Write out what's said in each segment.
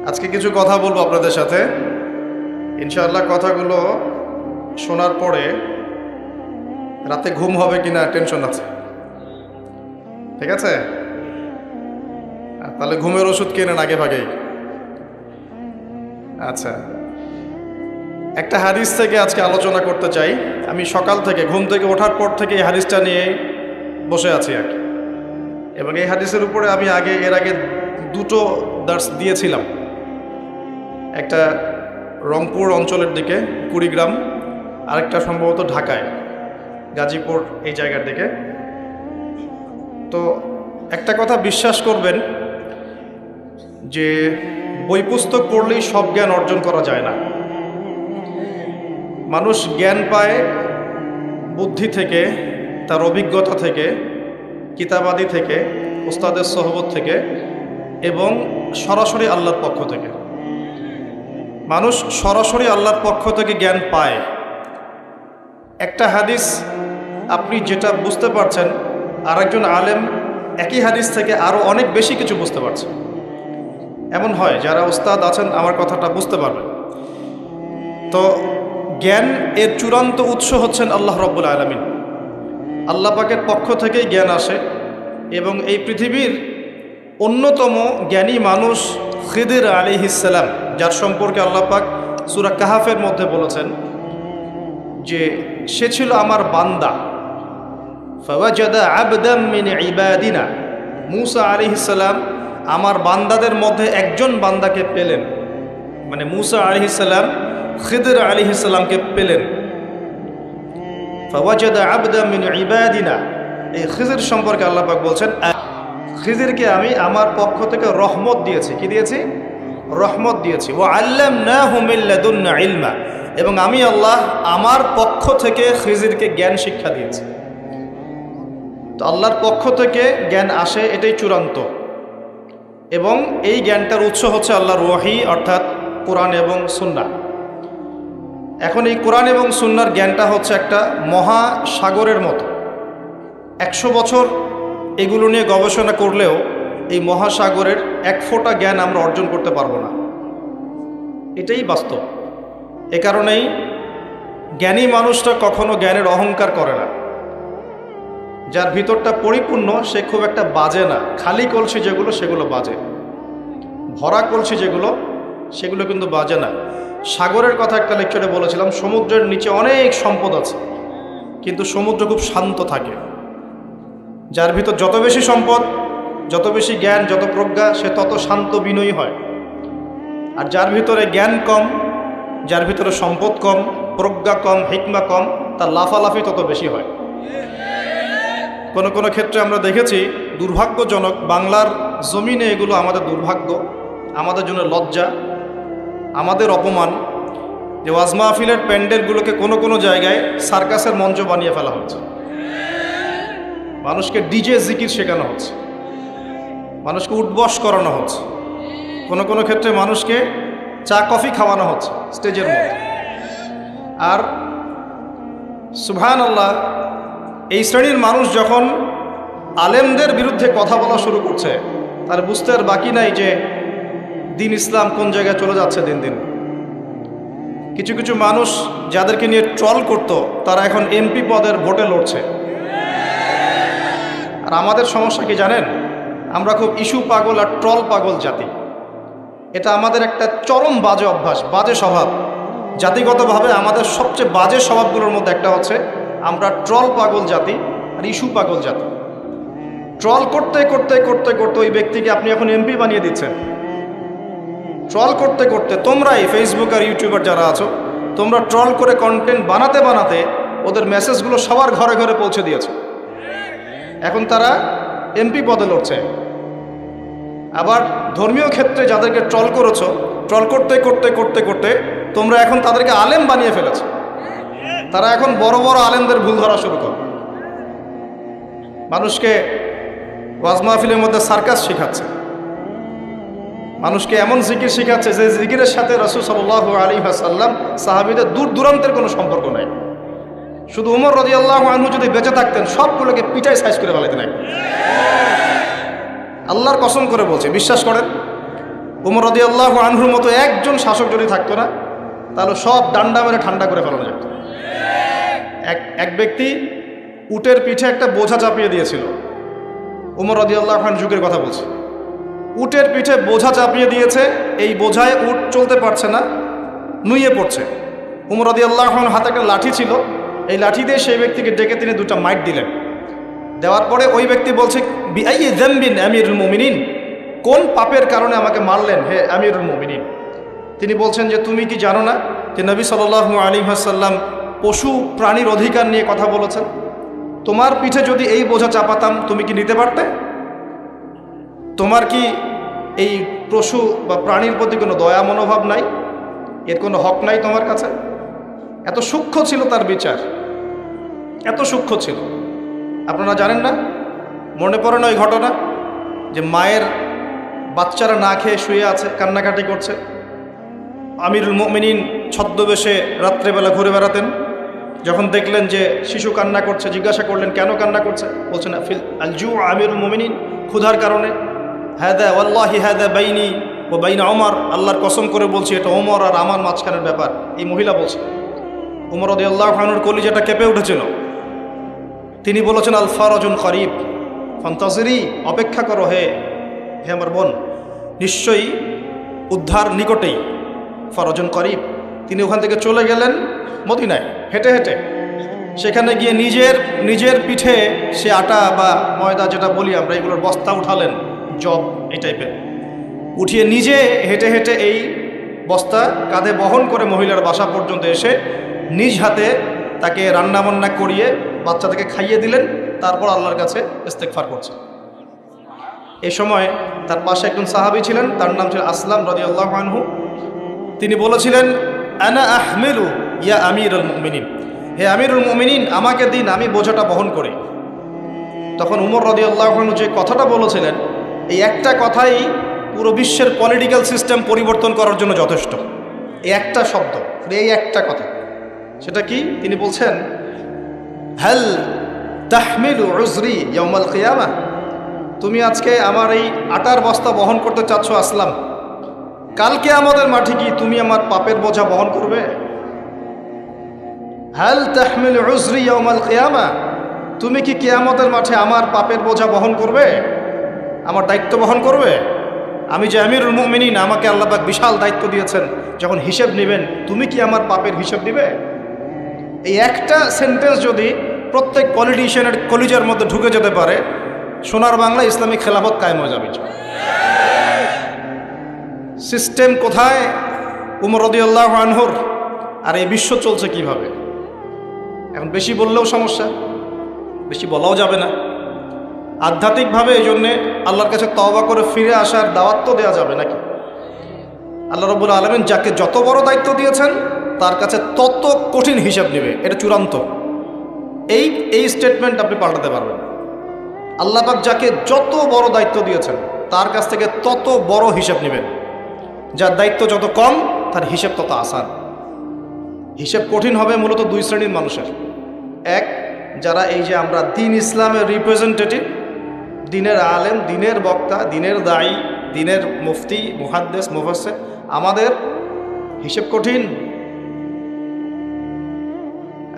আজকে কিছু কথা বলবো আপনাদের সাথে। ইনশাআল্লাহ কথাগুলো শোনার পরে রাতে ঘুম হবে কিনা টেনশন আছে, ঠিক আছে? তাহলে ঘুমের ওষুধ কেনেন আগে ভাগেই। আচ্ছা, একটা হাদিস থেকে আজকে আলোচনা করতে চাই। আমি সকাল থেকে ঘুম থেকে ওঠার পর থেকে এই হাদিসটা নিয়ে বসে আছি আর কি, এবং এই হাদিসের উপরে আমি এর আগে দুটো দার্স দিয়েছিলাম। একটা রংপুর অঞ্চলের দিকে কুড়িগ্রাম, আরেকটা সম্ভবত ঢাকায় গাজীপুর এই জায়গার দিকে। তো একটা কথা বিশ্বাস করবেন যে বই পুস্তক পড়লেই সব জ্ঞান অর্জন করা যায় না। মানুষ জ্ঞান পায় বুদ্ধি থেকে, তার অভিজ্ঞতা থেকে, কিতাবাদি থেকে, উস্তাদের সোহবত থেকে, এবং সরাসরি আল্লাহর পক্ষ থেকে। মানুষ সরাসরি আল্লাহর পক্ষ থেকে জ্ঞান পায়। একটা হাদিস আপনি যেটা বুঝতে পারছেন, আরেকজন আলেম একই হাদিস থেকে আরও অনেক বেশি কিছু বুঝতে পারছেন। এমন হয়, যারা উস্তাদ আছেন আমার কথাটা বুঝতে পারবেন। তো জ্ঞান এর চূড়ান্ত উৎস হচ্ছেন আল্লাহ রব্বুল আলামিন। আল্লাহ পাকের পক্ষ থেকেই জ্ঞান আসে, এবং এই পৃথিবীর অন্যতম জ্ঞানী মানুষ খিদির আলাইহিস সালাম, যার সম্পর্কে আল্লাহ পাক সূরা কাহাফের মধ্যে বলেছেন যে সে ছিল আমার বান্দা। ফাওয়াজাদা আবদাম মিন ইবাদিনা, মূসা আলাইহিস সালাম আমার বান্দাদের মধ্যে একজন বান্দাকে পেলেন। মানে মূসা আলাইহিস সালাম খিদির আলাইহিস সালামকে পেলেন। ফাওয়াজাদা আবদাম মিন ইবাদিনা, এই খিদির সম্পর্কে আল্লাহ পাক বলছেন খিদিরকে আমি আমার পক্ষ থেকে রহমত দিয়েছি। কি দিয়েছি? রহমত দিয়েছি। ওয়া আল্লামনাহু মিন লাদুন্না ইলমা, এবং আমি আল্লাহ আমার পক্ষ থেকে খিদিরকে জ্ঞান শিক্ষা দিয়েছি। তো আল্লাহর পক্ষ থেকে জ্ঞান আসে, এটাই চূড়ান্ত, এবং এই জ্ঞানটার উৎস হচ্ছে আল্লাহর ওয়াহি, অর্থাৎ কোরআন এবং সুন্নাহ। এখন এই কোরআন এবং সুন্নাহর জ্ঞানটা হচ্ছে একটা মহাসাগরের মতো। 100 বছর এগুলো নিয়ে গবেষণা করলেও এই মহাসাগরের এক ফোঁটা জ্ঞান আমরা অর্জন করতে পারবো না। এটাই বাস্তব। এ কারণেই জ্ঞানী মানুষটা কখনো জ্ঞানের অহংকার করে না। যার ভিতরটা পরিপূর্ণ সে খুব একটা বাজে না। খালি কলসি যেগুলো সেগুলো বাজে, ভরা কলসি যেগুলো সেগুলো কিন্তু বাজে না। সাগরের কথা একটা লেকচারে বলেছিলাম, সমুদ্রের নিচে অনেক সম্পদ আছে, কিন্তু সমুদ্র খুব শান্ত থাকে। যার ভিতর যত বেশি সম্পদ, যত বেশি জ্ঞান, যত প্রজ্ঞা, সে তত শান্ত বিনয়ী হয়। আর যার ভিতরে জ্ঞান কম, যার ভিতরে সম্পদ কম, প্রজ্ঞা কম, হিকমা কম, তার লাফালাফি তত বেশি হয়। কোনো কোনো ক্ষেত্রে আমরা দেখেছি, দুর্ভাগ্যজনক, বাংলার জমিনে এগুলো আমাদের দুর্ভাগ্য, আমাদের জন্য লজ্জা, আমাদের অপমান, যে ওয়াজ মাহফিলের প্যান্ডেলগুলোকে কোনো কোনো জায়গায় সার্কাসের মঞ্চ বানিয়ে ফেলা হচ্ছে। মানুষকে ডিজে জিকির শেখানো হচ্ছে, মানুষকে উঠবস করানো হচ্ছে, কোনো কোনো ক্ষেত্রে মানুষকে চা কফি খাওয়ানো হচ্ছে স্টেজের মধ্যে। আর সুবহানাল্লাহ, এই শ্রেণীর মানুষ যখন আলেমদের বিরুদ্ধে কথা বলা শুরু করছে, তার বুঝতে আর বাকি নাই যে দিন ইসলাম কোন জায়গায় চলে যাচ্ছে দিন দিন। কিছু কিছু মানুষ যাদেরকে নিয়ে ট্রল করত, তারা এখন এমপি পদের ভোটে লড়ছে। আর আমাদের সমস্যা কি জানেন? আমরা খুব ইস্যু পাগল আর ট্রল পাগল জাতি। এটা আমাদের একটা চরম বাজে অভ্যাস, বাজে স্বভাব। জাতিগতভাবে আমাদের সবচেয়ে বাজে স্বভাবগুলোর মধ্যে একটা হচ্ছে আমরা ট্রল পাগল জাতি আর ইস্যু পাগল জাতি। ট্রল করতে করতে করতে করতে ওই ব্যক্তিকে আপনি এখন এমপি বানিয়ে দিচ্ছেন। ট্রল করতে করতে তোমরাই ফেসবুক আর ইউটিউবার যারা আছো, তোমরা ট্রল করে কন্টেন্ট বানাতে বানাতে ওদের মেসেজগুলো সবার ঘরে ঘরে পৌঁছে দিয়েছো। এখন তারা এমপি পদে লড়ছে। আবার ধর্মীয় ক্ষেত্রে যাদেরকে ট্রল করেছো, ট্রল করতে করতে করতে করতে তোমরা এখন তাদেরকে আলেম বানিয়ে ফেলেছো। তারা এখন বড় বড় আলেমদের ভুল ধরা শুরু করে, মানুষকে ওয়াজ মাহফিলের মধ্যে সার্কাস শেখাচ্ছে, মানুষকে এমন জিকির শেখাচ্ছে যে জিকিরের সাথে রাসূল সাল্লাল্লাহু আলাইহি ওয়াসাল্লাম সাহাবীদের দূর দূরান্তের কোনো সম্পর্ক নাই। শুধু উমর রাদিয়াল্লাহু আনহু যদি বেঁচে থাকতেন সবগুলোকে পিটাই সাইজ করে ফেলাইতেন। আল্লাহর কসম করে বলছে, বিশ্বাস করেন, ওমর রাদিয়াল্লাহু আনহুর মতো একজন শাসক যদি থাকতো না, তাহলে সব ডান্ডা মেরে ঠান্ডা করে ফেলানো যেত। এক ব্যক্তি উটের পিঠে একটা বোঝা চাপিয়ে দিয়েছিল। ওমর রাদিয়াল্লাহু আনহু যুগের কথা বলছে। উটের পিঠে বোঝা চাপিয়ে দিয়েছে, এই বোঝায় উট চলতে পারছে না, নুয়ে পড়ছে। ওমর রাদিয়াল্লাহু আনহুর হাতে একটা লাঠি ছিল, এই লাঠি দিয়ে সেই ব্যক্তিকে ডেকে তিনি দুটো মাইট দিলেন। দেওয়ার পরে ওই ব্যক্তি বলছে, বিআইয়ি যামবিন আমিরুল মুমিনিন, কোন পাপের কারণে আমাকে মারলেন হে আমিরুল মুমিনিন? তিনি বলছেন যে তুমি কি জানো না যে নবী সাল্লাল্লাহু আলাইহি ওয়াসাল্লাম পশু প্রাণীর অধিকার নিয়ে কথা বলেছেন? তোমার পিঠে যদি এই বোঝা চাপাতাম তুমি কি নিতে পারতে? তোমার কি এই পশু বা প্রাণীর প্রতি কোনো দয়া মনোভাব নাই? এর কোনো হক নাই তোমার কাছে? এত সূক্ষ্ম ছিল তার বিচার, এত সূক্ষ্ম ছিল। আপনারা জানেন না, মনে পড়ে না ওই ঘটনা যে মায়ের বাচ্চারা না খেয়ে শুয়ে আছে, কান্নাকাটি করছে। আমিরুল মুমিনিন ছদ্মবেশে রাত্রেবেলা ঘুরে বেড়াতেন। যখন দেখলেন যে শিশু কান্না করছে, জিজ্ঞাসা করলেন কেন কান্না করছে? বলছেন ফিল আলজু আমিরুল মুমিনিন, ক্ষুধার কারণে। হাদা ওয়াল্লাহি হাদা বাইনি ও বাইনা ওমর, আল্লাহর কসম করে বলছি এটা ওমর আর আমার মাঝখানের ব্যাপার। এই মহিলা বলছে। ওমর রাদিয়াল্লাহু আনহুর কলিজাটা কেঁপে উঠেছিল। তিনি বলেছেন আল ফারাজুন করিব ফান্তাজিরি, অপেক্ষা করো হে আমার বোন, নিশ্চয়ই উদ্ধার নিকটেই। ফরজন করিব। তিনি ওখান থেকে চলে গেলেন মদিনায় হেঁটে হেঁটে। সেখানে গিয়ে নিজের পিঠে সে আটা বা ময়দা যেটা বলি আমরা, এগুলোর বস্তা উঠালেন, জব এই টাইপের উঠিয়ে নিজে হেঁটে হেঁটে এই বস্তা কাঁধে বহন করে মহিলার বাসা পর্যন্ত এসে নিজ হাতে তাকে রান্নাবান্না করিয়ে বাচ্চাটাকে খাইয়ে দিলেন। তারপর আল্লাহর কাছে ইস্তেগফার করছে। এই সময় তার পাশে একজন সাহাবী ছিলেন, তার নাম ছিল আসলাম রাদিয়াল্লাহু আনহু। তিনি বলেছিলেন আনা আহমিলু ইয়া আমিরুল মুমিনিন, হে আমিরুল মুমিনিন আমাকে দিন, আমি বোঝাটা বহন করি। তখন উমর রাদিয়াল্লাহু আনহু যে কথাটা বলেছিলেন, এই একটা কথাই পুরো বিশ্বের পলিটিক্যাল সিস্টেম পরিবর্তন করার জন্য যথেষ্ট। এই একটা শব্দ, এই একটা কথা। সেটা কি? তিনি বলছেন হাল তাহমিলু উজরি ইয়াউমাল কিয়ামাহ, তুমি আজকে আমার এই আটার বস্তা বহন করতে চাচ্ছ আসলাম, কালকে আমাদের মাঠে কি তুমি আমার পাপের বোঝা বহন করবে? হাল তাহমিলু উজরি ইয়াউমাল কিয়ামাহ, তুমি কি কিয়ামতের মাঠে আমার পাপের বোঝা বহন করবে, আমার দায়িত্ব বহন করবে? আমি যে আমিরুল মুমিনিন, আমাকে আল্লাহ পাক বিশাল দায়িত্ব দিয়েছেন, যখন হিসেব নেবেন তুমি কি আমার পাপের হিসেব দিবে? এই একটা সেন্টেন্স যদি প্রত্যেক পলিটিশিয়ানের কলিজার মধ্যে ঢুকে যেতে পারে, সোনার বাংলা ইসলামিক খেলাফত কায়েম হয়ে যাবে। সিস্টেম কোথায়? উমর রাদিয়াল্লাহু আনহুর। আর এই বিশ্ব চলছে কিভাবে? এখন বেশি বললেও সমস্যা, বেশি বলাও যাবে না। আধ্যাত্মিকভাবে এই জন্যে আল্লাহর কাছে তওবা করে ফিরে আসার দাওয়াত তো দেওয়া যাবে নাকি? আল্লাহ রাব্বুল আলামিন যাকে যত বড় দায়িত্ব দিয়েছেন তার কাছে তত কঠিন হিসাব নেবে, এটা চূড়ান্ত। এই স্টেটমেন্ট আপনি পাল্টাতে পারবেন। আল্লাহ পাক যাকে যত বড় দায়িত্ব দিয়েছেন তার কাছ থেকে তত বড় হিসাব নেবেন। যার দায়িত্ব যত কম তার হিসেব তত আসান। হিসেব কঠিন হবে মূলত দুই শ্রেণীর মানুষের। এক, যারা এই যে আমরা দিন ইসলামের রিপ্রেজেন্টেটিভ, দিনের আলেম, দিনের বক্তা, দিনের দায়ী, দিনের মুফতি, মুহাদ্দিস, মুফাসসির, আমাদের হিসেব কঠিন।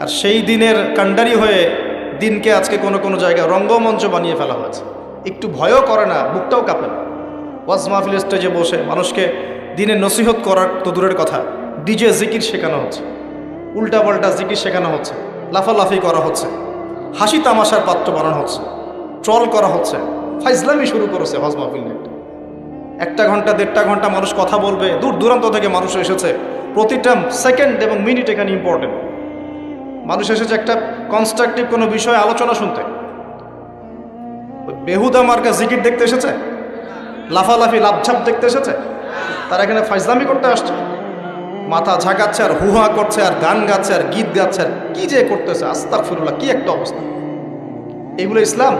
আর সেই দিনের কাণ্ডারি হয়ে দিনকে আজকে কোনো কোনো জায়গায় রঙ্গমঞ্চ বানিয়ে ফেলা হয়েছে। একটু ভয়ও করে না, বুকটাও কাঁপে না। ওয়াজ মাহফিল স্টেজে বসে মানুষকে দিনের নসিহত করার তো দূরের কথা, ডিজে জিকির শেখানো হচ্ছে, উল্টাপাল্টা জিকির শেখানো হচ্ছে, লাফালাফি করা হচ্ছে, হাসি তামাশার পাত্র বানানো হচ্ছে, ট্রল করা হচ্ছে, ফাইজলামি শুরু করেছে ওয়াজ মাহফিল নিয়ে। একটা ঘন্টা 1.5 ঘন্টা মানুষ কথা বলবে, দূর দূরান্ত থেকে মানুষ এসেছে, প্রতিটা সেকেন্ড এবং মিনিট এখানে ইম্পর্টেন্ট। মানুষ এসেছে একটা কনস্ট্রাকটিভ কোনো বিষয়ে আলোচনা শুনতে। বেহুদা মার্কা জিকির দেখতে এসেছে, লাফালাফি লাভঝাপ দেখতে এসেছে। তারা এখানে ফাইজলামি করতে আসছে, মাথা ঝাঁকাচ্ছে আর হুহা করছে আর গান গাচ্ছে আর গীত গাচ্ছে আর কি যে করতেছে, আস্তাগফিরুল্লাহ, কি একটা অবস্থা। এগুলো ইসলাম?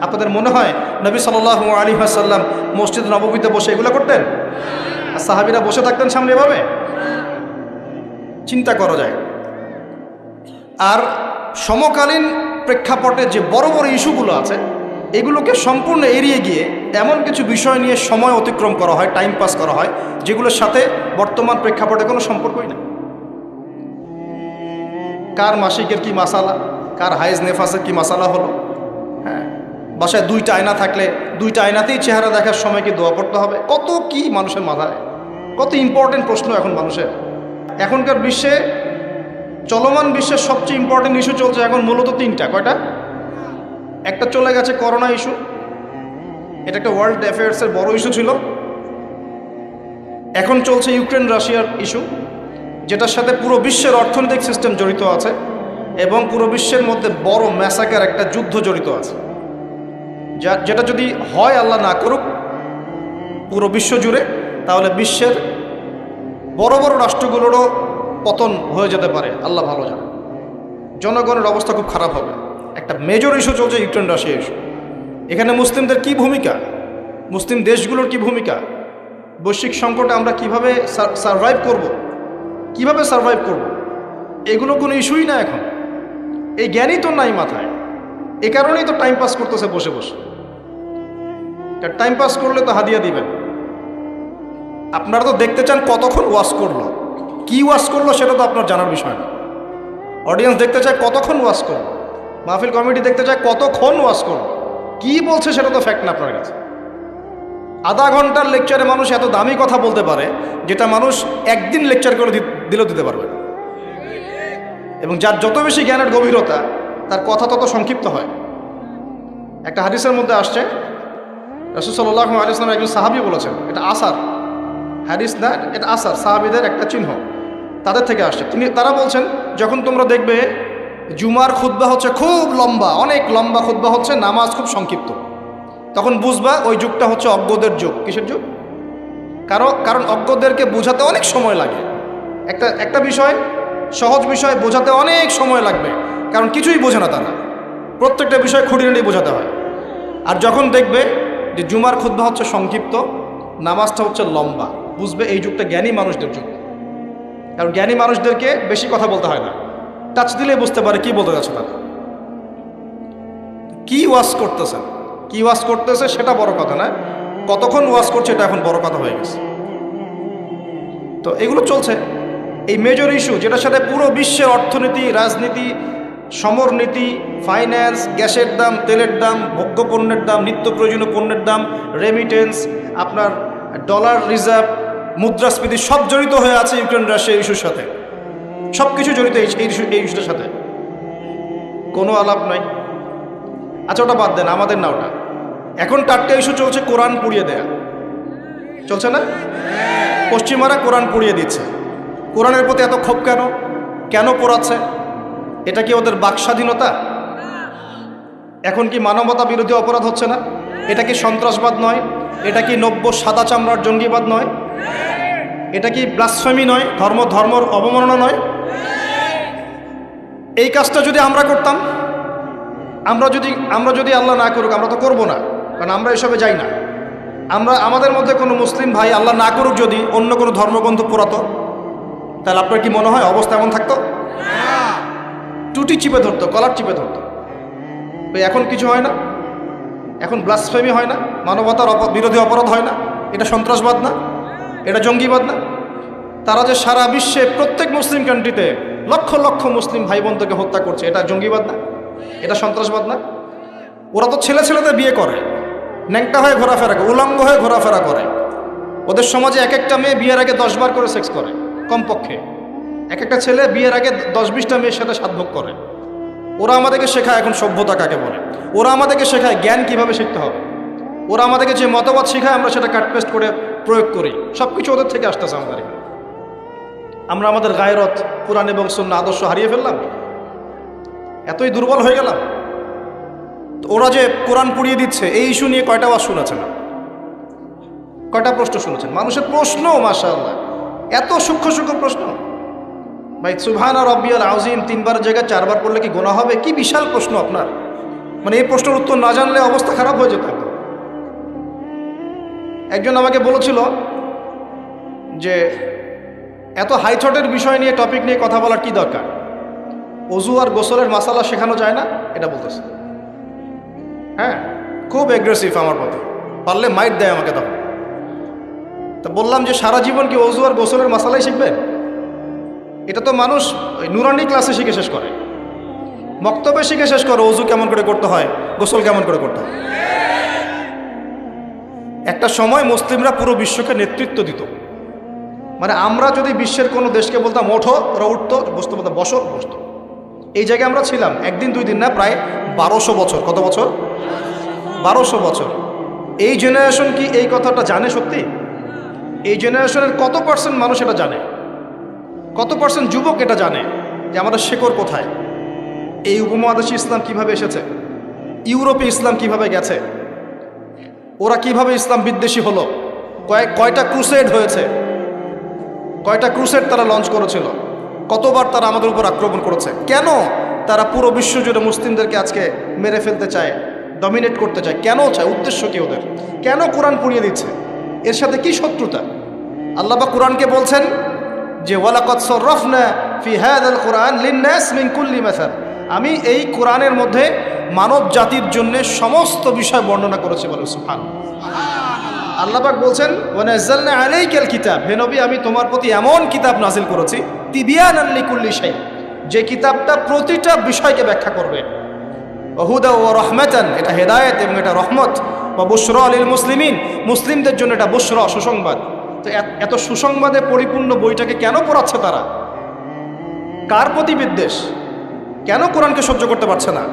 আপনাদের মনে হয় নবী সাল্লাল্লাহু আলাইহি ওয়াসাল্লাম মসজিদ নববীতে বসে এগুলো করতেন? আর সাহাবীরা বসে থাকতেন সামনে এভাবে? চিন্তা করা যায়। আর সমকালীন প্রেক্ষাপটে যে বড় বড় ইস্যুগুলো আছে, এগুলোকে সম্পূর্ণ এড়িয়ে গিয়ে এমন কিছু বিষয় নিয়ে সময় অতিক্রম করা হয়, টাইম পাস করা হয়, যেগুলোর সাথে বর্তমান প্রেক্ষাপটে কোনো সম্পর্কই না। কার মাসিকের কি মাসালা, কার হাইজ নেফাসের কি মাসালা হলো, হ্যাঁ, বাসায় 2টা আয়না থাকলে 2টা আয়নাতেই চেহারা দেখার সময় কি দোয়া করতে হবে, কত কি মানুষের মাথায়, কত ইম্পর্টেন্ট প্রশ্ন এখন মানুষের। এখনকার বিশ্বে, চলমান বিশ্বের সবচেয়ে ইম্পর্টেন্ট ইস্যু চলছে এখন মূলত 3টা। কয়টা? একটা চলে গেছে করোনা ইস্যু, এটা একটা ওয়ার্ল্ড অ্যাফেয়ার্সের বড় ইস্যু ছিল। এখন চলছে ইউক্রেন রাশিয়ার ইস্যু, যেটার সাথে পুরো বিশ্বের অর্থনৈতিক সিস্টেম জড়িত আছে এবং পুরো বিশ্বের মধ্যে বড় ম্যাসাকার একটা যুদ্ধ জড়িত আছে, যেটা যদি হয়, আল্লাহ না করুক, পুরো বিশ্ব জুড়ে, তাহলে বিশ্বের বড় বড় রাষ্ট্রগুলোরও পতন হয়ে যেতে পারে, আল্লাহ ভালো জানে। জনগণের অবস্থা খুব খারাপ হবে। একটা মেজর ইস্যু চলছে ইউক্রেন রাশিয়া ইস্যু। এখানে মুসলিমদের কি ভূমিকা, মুসলিম দেশগুলোর কি ভূমিকা, বৈশ্বিক সংকটে আমরা কিভাবে সারভাইভ করব, কিভাবে সারভাইভ করব, এগুলো কোনো ইস্যুই না এখন। এই জ্ঞানই তো নাই মাথায়। এ কারণেই তো টাইম পাস করতেছে বসে বসে। টাইম পাস করলে তো হাদিয়া দিবেন। আপনারা তো দেখতে চান কতক্ষণ ওয়াজ করলো, কি ওয়াজ করলো সেটা তো আপনার জানার বিষয় না। অডিয়েন্স দেখতে চায় কতক্ষণ ওয়াজ করলো, মাহফিল কমিটি দেখতে চায় কতক্ষণ ওয়াজ করলো, কি বলছে সেটা তো ফ্যাক্ট না আপনার কাছে। আধা ঘন্টার লেকচারে মানুষ এত দামি কথা বলতে পারে, যেটা মানুষ একদিন লেকচার করে দিলেও দিতে পারবে। এবং যার যত বেশি জ্ঞানের গভীরতা, তার কথা তত সংক্ষিপ্ত হয়। একটা হাদিসের মধ্যে আসছে, রাসূল সাল্লাল্লাহু আলাইহি ওয়াসাল্লাম একজন সাহাবী বলেছেন, এটা আসার হাদিস না, এটা আসার, সাহাবীদের একটা চিহ্ন, তাদের থেকে আসছে। তারা বলছেন, যখন তোমরা দেখবে জুমার খুতবা হচ্ছে খুব লম্বা, অনেক লম্বা খুতবা হচ্ছে, নামাজ খুব সংক্ষিপ্ত, তখন বুঝবা ওই যুগটা হচ্ছে অজ্ঞদের যুগ। কিসের যুগ? কারণ অজ্ঞদেরকে বোঝাতে অনেক সময় লাগে। একটা বিষয়, সহজ বিষয় বোঝাতে অনেক সময় লাগবে, কারণ কিছুই বোঝে না তারা, প্রত্যেকটা বিষয় খুঁটিনাটি বোঝাতে হয়। আর যখন দেখবে যে জুমার খুতবা হচ্ছে সংক্ষিপ্ত, নামাজটা হচ্ছে লম্বা, বুঝবে এই যুগটা জ্ঞানী মানুষদের যুগ। কারণ জ্ঞানী মানুষদেরকে বেশি কথা বলতে হয় না, টাচ দিলে বুঝতে পারে কি বলতে যাচ্ছে তারা, কি ওয়াজ করতেছে, কি ওয়াজ করতেছে সেটা বড় কথা না, কতক্ষণ ওয়াজ করছে এটা এখন বড় কথা হয়ে গেছে। তো এগুলো চলছে, এই মেজর ইস্যু, যেটার সাথে পুরো বিশ্বের অর্থনীতি, রাজনীতি, সমরনীতি, ফাইন্যান্স, গ্যাসের দাম, তেলের দাম, ভোগ্য পণ্যের দাম, নিত্য প্রয়োজনীয় পণ্যের দাম, রেমিটেন্স, আপনার ডলার রিজার্ভ, মুদ্রাস্ফীতি, সব জড়িত হয়ে আছে ইউক্রেন রাশিয়া ইস্যুর সাথে। সব কিছু জড়িত এই ইস্যুটার সাথে, কোনো আলাপ নাই। আচ্ছা, ওটা বাদ দেন, আমাদের না ওটা। এখন 4টে ইস্যু চলছে, কোরআন পুড়িয়ে দেয়া চলছে না? পশ্চিমারা কোরআন পুড়িয়ে দিচ্ছে। কোরআনের প্রতি এত ক্ষোভ কেন? কেন পোড়াচ্ছে? এটা কি ওদের বাক স্বাধীনতা? এখন কি মানবতা বিরোধী অপরাধ হচ্ছে না? এটা কি সন্ত্রাসবাদ নয়? এটা কি নব্য সাদা চামড়ার জঙ্গিবাদ নয়? এটা কি ব্লাসফেমি নয়? ধর্মর অবমাননা নয়? এই কাজটা যদি আমরা করতাম, আমরা যদি আল্লাহ না করুক, আমরা তো করবো না, কারণ আমরা এসবে যাই না। আমাদের মধ্যে কোনো মুসলিম ভাই আল্লাহ না করুক যদি অন্য কোনো ধর্মগ্রন্থ পোড়াতো, তাহলে আপনার কি মনে হয় অবস্থা এমন থাকতো? টুটি চিপে ধরতো, কলার চিপে ধরতো। এখন কিছু হয় না, এখন ব্লাসফেমি হয় না, মানবতার বিরোধী অপরাধ হয় না, এটা সন্ত্রাসবাদ না, এটা জঙ্গিবাদ না। তারা যে সারা বিশ্বে প্রত্যেক মুসলিম কান্ট্রিতে লক্ষ লক্ষ মুসলিম ভাই বোনদেরকে হত্যা করছে, এটা জঙ্গিবাদ না, এটা সন্ত্রাসবাদ না। ওরা তো ছেলেদের বিয়ে করে, ন্যাংটা হয়ে ঘোরাফেরা করে, উলঙ্গ হয়ে ঘোরাফেরা করে। ওদের সমাজে এক একটা মেয়ে বিয়ের আগে 10 বার করে সেক্স করে, কমপক্ষে এক একটা ছেলে বিয়ের আগে 10-20টা মেয়ের সাথে সাধভোগ করে। ওরা আমাদেরকে শেখায় এখন সভ্যতা কাকে বলে, ওরা আমাদেরকে শেখায় জ্ঞান কিভাবে শিখতে হবে, ওরা আমাদেরকে যে মতবাদ শেখায় আমরা সেটা কাটপেস্ট করে প্রয়োগ করি। সব কিছু ওদের থেকে আসতেছে আমাদের। আমরা আমাদের গায়রত, কুরআন এবং সুন্নাহ আদর্শ হারিয়ে ফেললাম, এতই দুর্বল হয়ে গেলাম। তো ওরা যে কোরআন পুড়িয়ে দিচ্ছে, এই ইস্যু নিয়ে কয়টা ওয়াজ শুনেছেন? কয়টা প্রশ্ন শুনেছেন? মানুষের প্রশ্ন মাশাআল্লাহ, এত সূক্ষ্ম সূক্ষ্ম প্রশ্ন। ভাই সুবহানা রাব্বিয়াল আযীম 3 বার জায়গায় 4 বার পড়লে কি গুনাহ হবে? কি বিশাল প্রশ্ন আপনার। মানে এই প্রশ্নের উত্তর না জানলে অবস্থা খারাপ হয়ে যেত। একজন আমাকে বলেছিল যে এত হাইথটের বিষয় নিয়ে, টপিক নিয়ে কথা বলার কি দরকার, অজু আর গোসলের মাসালা শেখানো যায় না, এটা বলতেছে। হ্যাঁ, খুব অ্যাগ্রেসিভ আমার প্রতি, পারলে মাইট দেয় আমাকে তখন। তা বললাম যে সারা জীবন কি ওযু আর গোসলের মাসালাই শিখবেন? এটা তো মানুষ নুরানি ক্লাসে শিখে শেষ করে, মক্তবে শিখে শেষ করে ওযু কেমন করে করতে হয়, গোসল কেমন করে করতে হয়। একটা সময় মুসলিমরা পুরো বিশ্বকে নেতৃত্ব দিত। মানে আমরা যদি বিশ্বের কোনো দেশকে বলতাম ওঠো, ওরা উঠতো, বসতো, বলতাম বসো, বসতো। এই জায়গায় আমরা ছিলাম একদিন দুই দিন না, প্রায় 1200 বছর। কত বছর? 1200 বছর। এই জেনারেশন কি এই কথাটা জানে সত্যি? এই জেনারেশনের কত পার্সেন্ট মানুষ এটা জানে? কত পার্সেন্ট যুবক এটা জানে যে আমাদের শেকড় কোথায়? এই উপমহাদেশে ইসলাম কিভাবে এসেছে, ইউরোপে ইসলাম কিভাবে গেছে, ওরা কিভাবে ইসলাম বিদ্বেষী হলো, কয়টা ক্রুসেড হয়েছে, কয়টা ক্রুসেড তারা লঞ্চ করেছিল, কতবার তারা আমাদের উপর আক্রমণ করেছে, কেন তারা পুরো বিশ্ব জুড়ে মুসলিমদেরকে আজকে মেরে ফেলতে চায়, ডমিনেট করতে চায়, কেন চায়, উদ্দেশ্য কি ওদের, কেন কোরআন পড়িয়ে দিচ্ছে, এর সাথে কি শত্রুতা? আল্লাহ পাক কোরআনকে বলছেন যে ওয়ালাকাদ সাররাফনা ফি হাযাল কুরআন লিন-নাস মিন কুল্লি মাসাল, আমি এই কোরআনের মধ্যে মানব জাতির জন্য সমস্ত বিষয় বর্ণনা করেছি। বলে সুবহানাল্লাহ। আল্লাহ পাক বলছেন ওয়া নাযালনা আলাইকাল কিতাব, হে নবী আমি তোমার প্রতি এমন কিতাব নাজিল করেছি তিবিয়ানান লিকুল্লি শাই, যে কিতাবটা প্রতিটা বিষয়কে ব্যাখ্যা করবে। ওয়া হুদা ওয়া রাহমাতান, এটা হেদায়েত এবং এটা রহমত। ওয়া বুশরা লিল মুসলিমিন, মুসলিমদের জন্য এটা বুশরা, সুসংবাদ। তো এত সুসংবাদে পরিপূর্ণ বইটাকে কেন পড়াচ্ছে তারা? কার প্রতি বিদ্বেষ? কেন কোরআনকে সহ্য করতে পারছে না?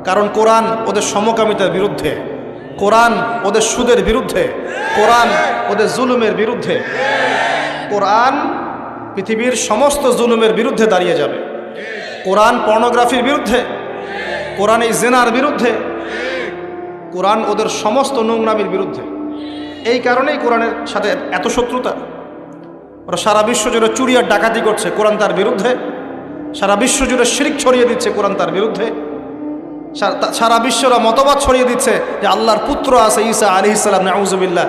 কারণ কোরআন ওদের সমকামিতার বিরুদ্ধে, কোরআন ওদের সুদের বিরুদ্ধে, কোরআন ওদের জুলুমের বিরুদ্ধে। কোরআন পৃথিবীর সমস্ত জুলুমের বিরুদ্ধে দাঁড়িয়ে যাবে। কোরআন পর্নোগ্রাফির বিরুদ্ধে, কোরআন এই জিনার বিরুদ্ধে, কোরআন ওদের সমস্ত নোংরামির বিরুদ্ধে। এই কারণেই কোরআনের সাথে এত শত্রুতা। ওরা সারা বিশ্ব জুড়ে চুরি আর ডাকাতি করছে, কোরআন তার বিরুদ্ধে। সারা বিশ্ব জুড়ে শিরক ছড়িয়ে দিচ্ছে, কোরআন তার বিরুদ্ধে। সারা বিশ্বরা মতবাদ ছড়িয়ে দিচ্ছে যে আল্লাহর পুত্র আছে ঈসা আলাইহিস সালাম, নাউযুবিল্লাহ,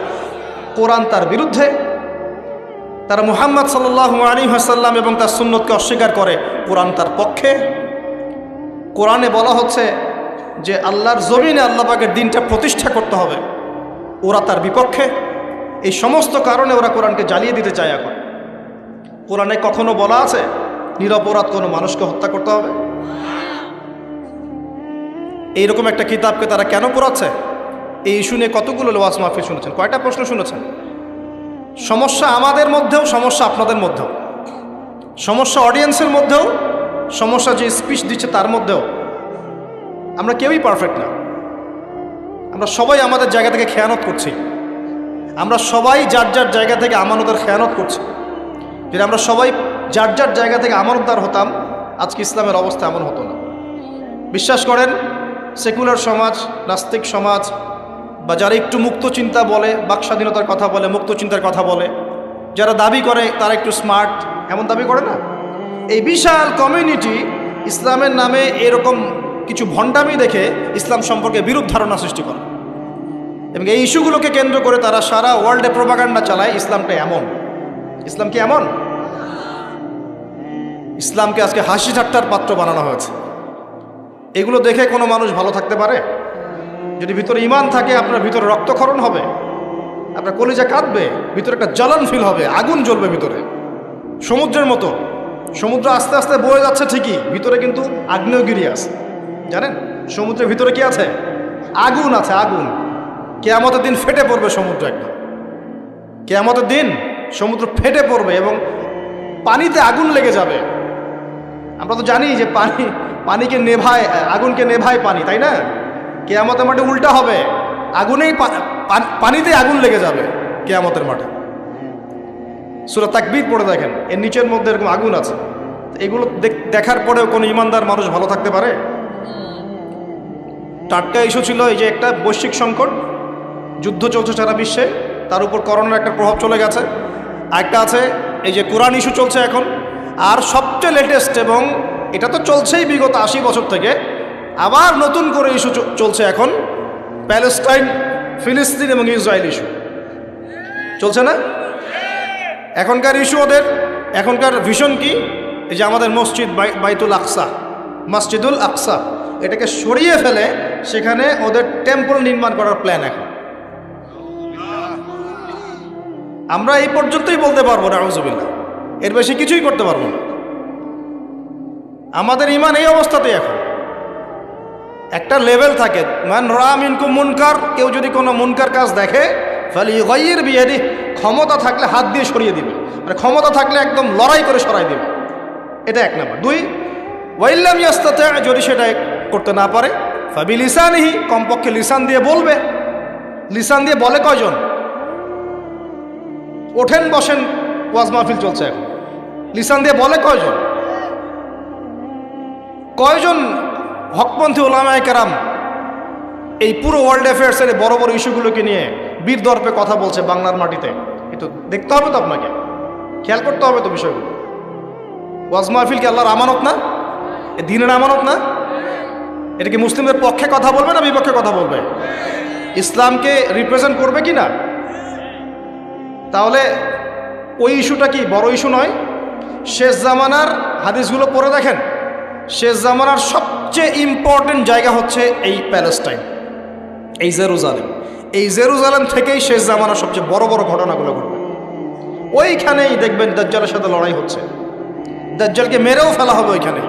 কোরআন তার বিরুদ্ধে। তারা মুহাম্মদ সাল্লাল্লাহু আলাইহি ওয়াসাল্লাম এবং তার সুন্নতকে অস্বীকার করে, কোরআন তার পক্ষে। কোরআনে বলা হচ্ছে যে আল্লাহর জমিনে আল্লাহ পাকের দিনটা প্রতিষ্ঠা করতে হবে, ওরা তার বিপক্ষে। এই সমস্ত কারণে ওরা কোরআনকে জ্বালিয়ে দিতে চায়। এখন কোরআনে কখনো বলা আছে নিরপরাধ কোনো মানুষকে হত্যা করতে হবে? এইরকম একটা কিতাবকে তারা কেন পড়াচ্ছে? এই ইস্যু নিয়ে কতগুলো ওয়াজ মাহফিল শুনেছেন, কয়টা প্রশ্ন শুনেছেন? সমস্যা আমাদের মধ্যেও, সমস্যা আপনাদের মধ্যেও, সমস্যা অডিয়েন্সের মধ্যেও, সমস্যা যে স্পিচ দিচ্ছে তার মধ্যেও। আমরা কেউই পারফেক্ট না, আমরা সবাই আমাদের জায়গা থেকে খেয়ানত করছি, আমরা সবাই যার যার জায়গা থেকে আমানতের খেয়ানত করছি। যদি আমরা সবাই যার যার জায়গা থেকে আমানতদার হতাম, আজকে ইসলামের অবস্থা এমন হতো না। বিশ্বাস করেন, সেকুলার সমাজ, নাস্তিক সমাজ, বা যারা একটু মুক্ত চিন্তা বলে, বাক স্বাধীনতার কথা বলে, মুক্ত চিন্তার কথা বলে, যারা দাবি করে তারা একটু স্মার্ট, এমন দাবি করে না, এই বিশাল কমিউনিটি ইসলামের নামে এরকম কিছু ভণ্ডামি দেখে ইসলাম সম্পর্কে বিরূপ ধারণা সৃষ্টি করে, এবং এই ইস্যুগুলোকে কেন্দ্র করে তারা সারা ওয়ার্ল্ডে প্রোপাগান্ডা চালায় ইসলামটা এমন। ইসলাম কি এমন? ইসলামকে আজকে হাসি ঠাট্টার পাত্র বানানো হয়েছে। এগুলো দেখে কোনো মানুষ ভালো থাকতে পারে? যদি ভিতরে ঈমান থাকে, আপনার ভিতরে রক্তক্ষরণ হবে, আপনার কলিজা কাঁদবে, ভিতরে একটা জ্বালান ফিল হবে, আগুন জ্বলবে ভিতরে, সমুদ্রের মতো। সমুদ্র আস্তে আস্তে বয়ে যাচ্ছে ঠিকই, ভিতরে কিন্তু আগ্নেয়গিরি আছে। জানেন সমুদ্রের ভিতরে কি আছে? আগুন আছে, আগুন। কিয়ামতের দিন ফেটে পড়বে সমুদ্র, একদম কিয়ামতের দিন সমুদ্র ফেটে পড়বে এবং পানিতে আগুন লেগে যাবে। আমরা তো জানি যে পানিকে নেভায়, আগুনকে নেভায় পানি, তাই না? কিয়ামতের মাঠে উল্টা হবে, আগুনেই পানিতে আগুন লেগে যাবে কিয়ামতের মাঠে। সূরা তাকবীর পড়ে দেখেন, এর নিচের মধ্যে এরকম আগুন আছে। এগুলো দেখার পরেও কোনো ইমানদার মানুষ ভালো থাকতে পারে? টাটকা ইস্যু ছিল এই যে একটা বৈশ্বিক সংকট, যুদ্ধ চলছে সারা বিশ্বে, তার উপর করোনার একটা প্রভাব চলে গেছে। আরেকটা আছে এই যে কোরআন ইস্যু চলছে এখন। আর সবচেয়ে লেটেস্ট, এবং এটা তো চলছেই বিগত 80 বছর থেকে, আবার নতুন করে ইস্যু চলছে এখন, প্যালেস্টাইন, ফিলিস্তিন এবং ইসরায়েল ইস্যু চলছে না? এখনকার ইস্যু ওদের, এখনকার ভিশন কি? এই যে আমাদের মসজিদ বাইতুল আকসা, মসজিদুল আকসা, এটাকে সরিয়ে ফেলে সেখানে ওদের টেম্পল নির্মাণ করার প্ল্যান এখন। আমরা এই পর্যন্তই বলতে পারবো না, আউযুবিল্লাহ, এর বেশি কিছুই করতে পারবো না। আমাদের ঈমান এই অবস্থাতেই এখন। একটা লেভেল থাকে, মান রা মিনকুম মুনকার, কেউ যদি কোনো মুনকার কাজ দেখে ফালিয়ুগাইয়ির বিয়াদিহি, ক্ষমতা থাকলে হাত দিয়ে সরিয়ে দিবে, মানে ক্ষমতা থাকলে একদম লড়াই করে সরাই দিবে। এটা এক নাম্বার। দুই, ওয়াইল্লাম ইয়াস্তাতি, যদি সেটা করতে না পারে ফাবিলিসানিহি, কমপক্ষে লিসান দিয়ে বলবে। লিসান দিয়ে বলে কয়জন? ওঠেন বসেন ওয়াজ মাহফিল চলছে এখন, লিসান দিয়ে বলে কয়জন? কয়জন হকপন্থী ওলামায়ে কেরাম এই পুরো ওয়ার্ল্ড অ্যাফেয়ার্সের বড় বড় ইস্যুগুলোকে নিয়ে বীর দর্পে কথা বলছে বাংলার মাটিতে? একটু দেখতে হবে তো, আপনাকে খেয়াল করতে হবে তো বিষয়গুলো। ওয়াজ মাহফিল কি আল্লাহর আমানত না? এ দিনের আমানত না? এটা কি মুসলিমদের পক্ষে কথা বলবে না বিপক্ষে কথা বলবে? ইসলামকে রিপ্রেজেন্ট করবে কি না? তাহলে ওই ইস্যুটা কি বড় ইস্যু নয়? শেষ জামানার হাদিসগুলো পড়ে দেখেন, শেষ জামানার সবচেয়ে ইম্পর্টেন্ট জায়গা হচ্ছে এই প্যালেস্টাইন, এই জেরুজালেম। এই জেরুজালেম থেকেই শেষ জামানার সবচেয়ে বড় বড় ঘটনাগুলো ঘটবে। ওইখানেই দেখবেন দাজ্জালের সাথে লড়াই হচ্ছে, দাজ্জালকে মেরেও ফেলা হবে ওইখানে।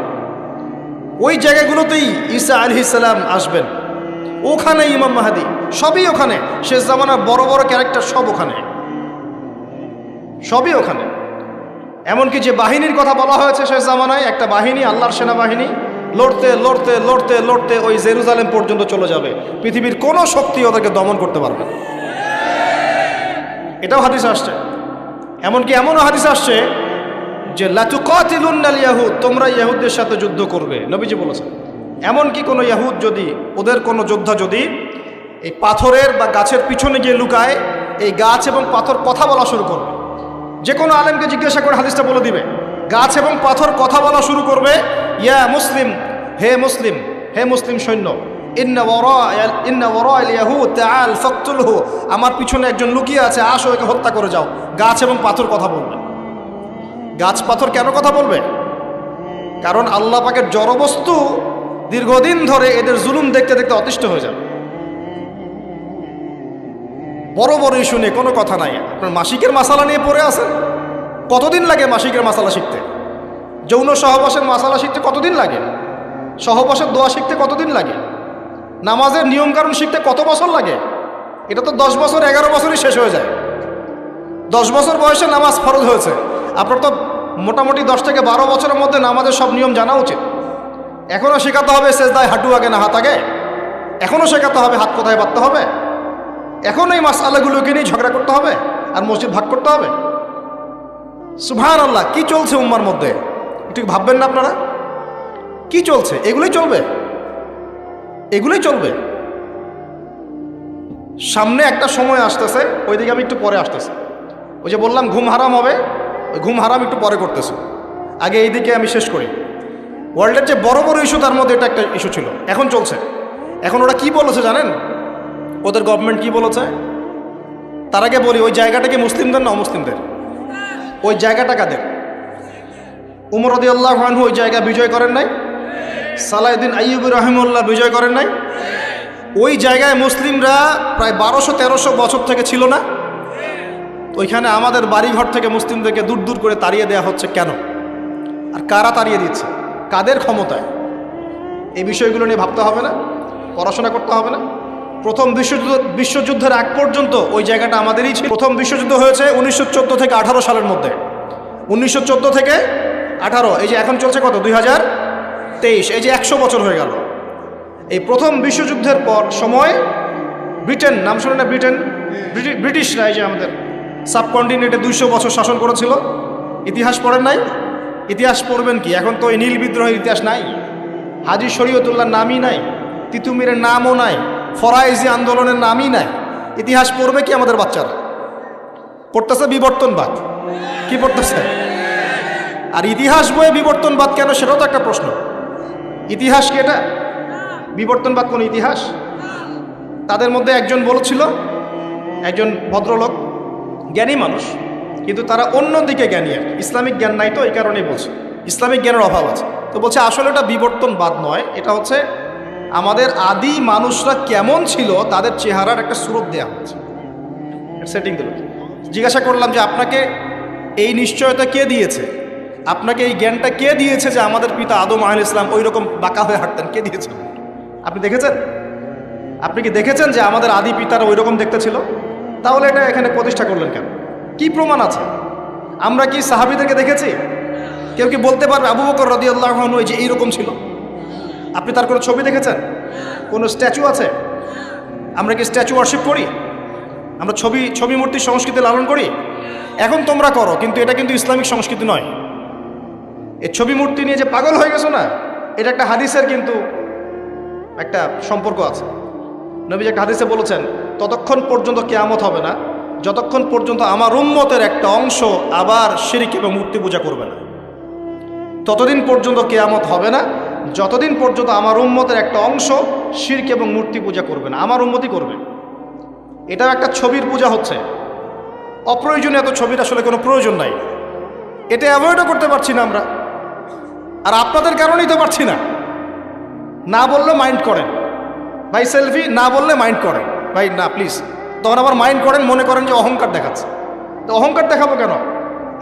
ওই জায়গাগুলোতেই ঈসা আলাইহিস সালাম আসবেন, ওখানে ইমাম মাহদী, সবই ওখানে। শেষ জামানার বড় বড় ক্যারেক্টার সব ওখানে, সবই ওখানে। এমনকি যে বাহিনীর কথা বলা হয়েছে শেষ জামানায়, একটা বাহিনী, আল্লাহর সেনাবাহিনী, লড়তে লড়তে লড়তে লড়তে ওই জেরুজালেম পর্যন্ত চলে যাবে। পৃথিবীর কোনো শক্তি ওদেরকে দমন করতে পারবে না। এটাও হাদিস আসছে। এমনকি এমনও হাদিস আসছে যে লাতুকাতিলুন্নাল ইয়াহুদ, তোমরা ইহুদদের সাথে যুদ্ধ করবে, নবীজি বলেছেন। এমনকি কোনো ইহুদ যদি, ওদের কোনো যোদ্ধা যদি এই পাথরের বা গাছের পিছনে গিয়ে লুকায়, এই গাছ এবং পাথর কথা বলা শুরু করবে। যে কোনো আলেমকে জিজ্ঞাসা করে হাদিসটা বলে দিবে। গাছ এবং পাথর কথা বলা শুরু করবে, ইয়া মুসলিম, হে মুসলিম, হে মুসলিম সৈন্য, ইন্না ওয়ারা'আল ইয়াহুদ তাআল ফাকতুলহু, আমার পিছনে একজন লুকিয়ে আছে, আসো একে হত্যা করে যাও। গাছ এবং পাথর কথা বলবে। গাছ পাথর কেন কথা বলবে? কারণ আল্লাহ পাকের জড়বস্তু দীর্ঘদিন ধরে এদের জুলুম দেখতে দেখতে অতিষ্ঠ হয়ে যাবে। বড় বড় ইস্যু নিয়ে কোনো কথা নাই। আপনার মাসিকের মাসালা নিয়ে পড়ে আছেন, কতদিন লাগে মাসিকের মাসালা শিখতে? যৌন সহবাসের মাসালা শিখতে কতদিন লাগে? সহবাসের দোয়া শিখতে কতদিন লাগে? নামাজের নিয়মকানুন শিখতে কত বছর লাগে? এটা তো 10 বছর 11 বছরই শেষ হয়ে যায়। 10 বছর বয়সে নামাজ ফরজ হয়েছে, আপনার তো মোটামুটি 10 থেকে 12 বছরের মধ্যে নামাজের সব নিয়ম জানা উচিত। এখনও শেখাতে হবে সেজদায় হাঁটু আগে না হাত আগে, এখনও শেখাতে হবে হাত কোথায় বাঁধতে হবে, এখন এই মাসআলাগুলোকে নিয়ে ঝগড়া করতে হবে আর মসজিদ ভাগ করতে হবে। সুবহানাল্লাহ, কি চলছে উম্মার মধ্যে? একটু ভাববেন না আপনারা কি চলছে? এগুলোই চলবে, এগুলোই চলবে। সামনে একটা সময় আসতেছে, ওইদিকে আমি একটু পরে আসতেছি। ওই যে বললাম ঘুম হারাম হবে, ওই ঘুম হারাম একটু পরে করতেছে। আগে এইদিকে আমি শেষ করি। ওয়ার্ল্ডের যে বড় বড় ইস্যু, তার মধ্যে এটা একটা ইস্যু ছিল, এখন চলছে। এখন ওরা কি বলেছে জানেন? ওদের গভর্নমেন্ট কি বলেছে? তার আগে বলি, ওই জায়গাটা কি মুসলিমদের না অমুসলিমদের? ওই জায়গাটা কাদের? উমর রাদিয়াল্লাহু আনহু ওই জায়গা বিজয় করেন নাই? সালাউদ্দিন আইয়ুবী রাহিমাহুল্লাহ বিজয় করেন নাই? ওই জায়গায় মুসলিমরা প্রায় 1200-1300 বছর থেকে ছিল না? ওইখানে আমাদের বাড়িঘর থেকে মুসলিমদেরকে দূর দূর করে তাড়িয়ে দেওয়া হচ্ছে কেন? আর কারা তাড়িয়ে দিচ্ছে? কাদের ক্ষমতায়? এই বিষয়গুলো নিয়ে ভাবতে হবে না? পড়াশোনা করতে হবে না? প্রথম বিশ্বযুদ্ধের আগ পর্যন্ত ওই জায়গাটা আমাদেরই ছিল। প্রথম বিশ্বযুদ্ধ হয়েছে 1914 থেকে 18 সালের মধ্যে। 1914 থেকে 18, এই যে এখন চলছে কত, 2023, এই যে 100 বছর হয়ে গেল। এই প্রথম বিশ্বযুদ্ধের পর সময় ব্রিটেন, নাম শুনে না? ব্রিটিশরা এই যে আমাদের সাবকন্টিনেন্টে 200 বছর শাসন করেছিল। ইতিহাস পড়েন নাই? ইতিহাস পড়বেন কি? এখন তো এই নীল বিদ্রোহের ইতিহাস নাই, হাজী শরীয়তুল্লাহর নামই নাই, তিতুমিরের নামও নাই, ফরাইজি আন্দোলনের নামই নাই। ইতিহাস পড়বে কি আমাদের বাচ্চারা? পড়তেছে বিবর্তনবাদ। কি পড়তেছে? আর ইতিহাস বইয়ে বিবর্তনবাদ কেন, সেটাও তো একটা প্রশ্ন। ইতিহাস কি এটা? বিবর্তনবাদ কোন ইতিহাস? তাদের মধ্যে একজন বলেছিল, একজন ভদ্রলোক, জ্ঞানী মানুষ, কিন্তু তারা অন্যদিকে জ্ঞানী, আর ইসলামিক জ্ঞান নাই, তো এই কারণেই বলছে ইসলামিক জ্ঞানের অভাব আছে। তো বলছে আসলে এটা বিবর্তনবাদ নয়, এটা হচ্ছে আমাদের আদি মানুষরা কেমন ছিল তাদের চেহারার একটা সুরত দেওয়া হচ্ছে, সেটিং দিল। জিজ্ঞাসা করলাম যে আপনাকে এই নিশ্চয়তা কে দিয়েছে, আপনাকে এই জ্ঞানটা কে দিয়েছে যে আমাদের পিতা আদম আলাইহিস সালাম ওই রকম বাঁকা হয়ে হাঁটতেন, কে দিয়েছে? আপনি দেখেছেন? আপনি কি দেখেছেন যে আমাদের আদি পিতারা ওই রকম দেখতে ছিল? তাহলে এটা এখানে প্রতিষ্ঠা করলেন কেন? কি প্রমাণ আছে? আমরা কি সাহাবীদেরকে দেখেছি? কেউ কি বলতে পারবে আবু বকর রাদিয়াল্লাহু আনহু যে এইরকম ছিল? আপনি তার কোনো ছবি দেখেছেন? কোনো স্ট্যাচু আছে? আমরা কি স্ট্যাচু ওয়ার্শিপ করি? আমরা ছবি মূর্তির সংস্কৃতি লালন করি? এখন তোমরা করো, কিন্তু এটা কিন্তু ইসলামিক সংস্কৃতি নয়। এই ছবি মূর্তি নিয়ে যে পাগল হয়ে গেছো না, এটা একটা হাদিসের কিন্তু একটা সম্পর্ক আছে। নবী একটা হাদিসে বলেছেন, ততক্ষণ পর্যন্ত কিয়ামত হবে না যতক্ষণ পর্যন্ত আমার উম্মতের একটা অংশ আবার শিরক এবং মূর্তি পূজা করবে না। ততদিন পর্যন্ত কিয়ামত হবে না যতদিন পর্যন্ত আমার উম্মতের একটা অংশ শিরক এবং মূর্তি পূজা করবে না। আমার উম্মতই করবে। এটাও একটা ছবির পূজা হচ্ছে। অপ্রয়োজনীয় এত ছবির আসলে কোনো প্রয়োজন নাই। এটা অ্যাভয়েডও করতে পারছি না আমরা, আর আপনাদের কারণেই তো পারছি না। না বললে মাইন্ড করেন ভাই, সেলফি না বললে মাইন্ড করেন ভাই, না প্লিজ। তখন আবার মাইন্ড করেন, মনে করেন যে অহংকার দেখাচ্ছে। তো অহংকার দেখাবো কেন?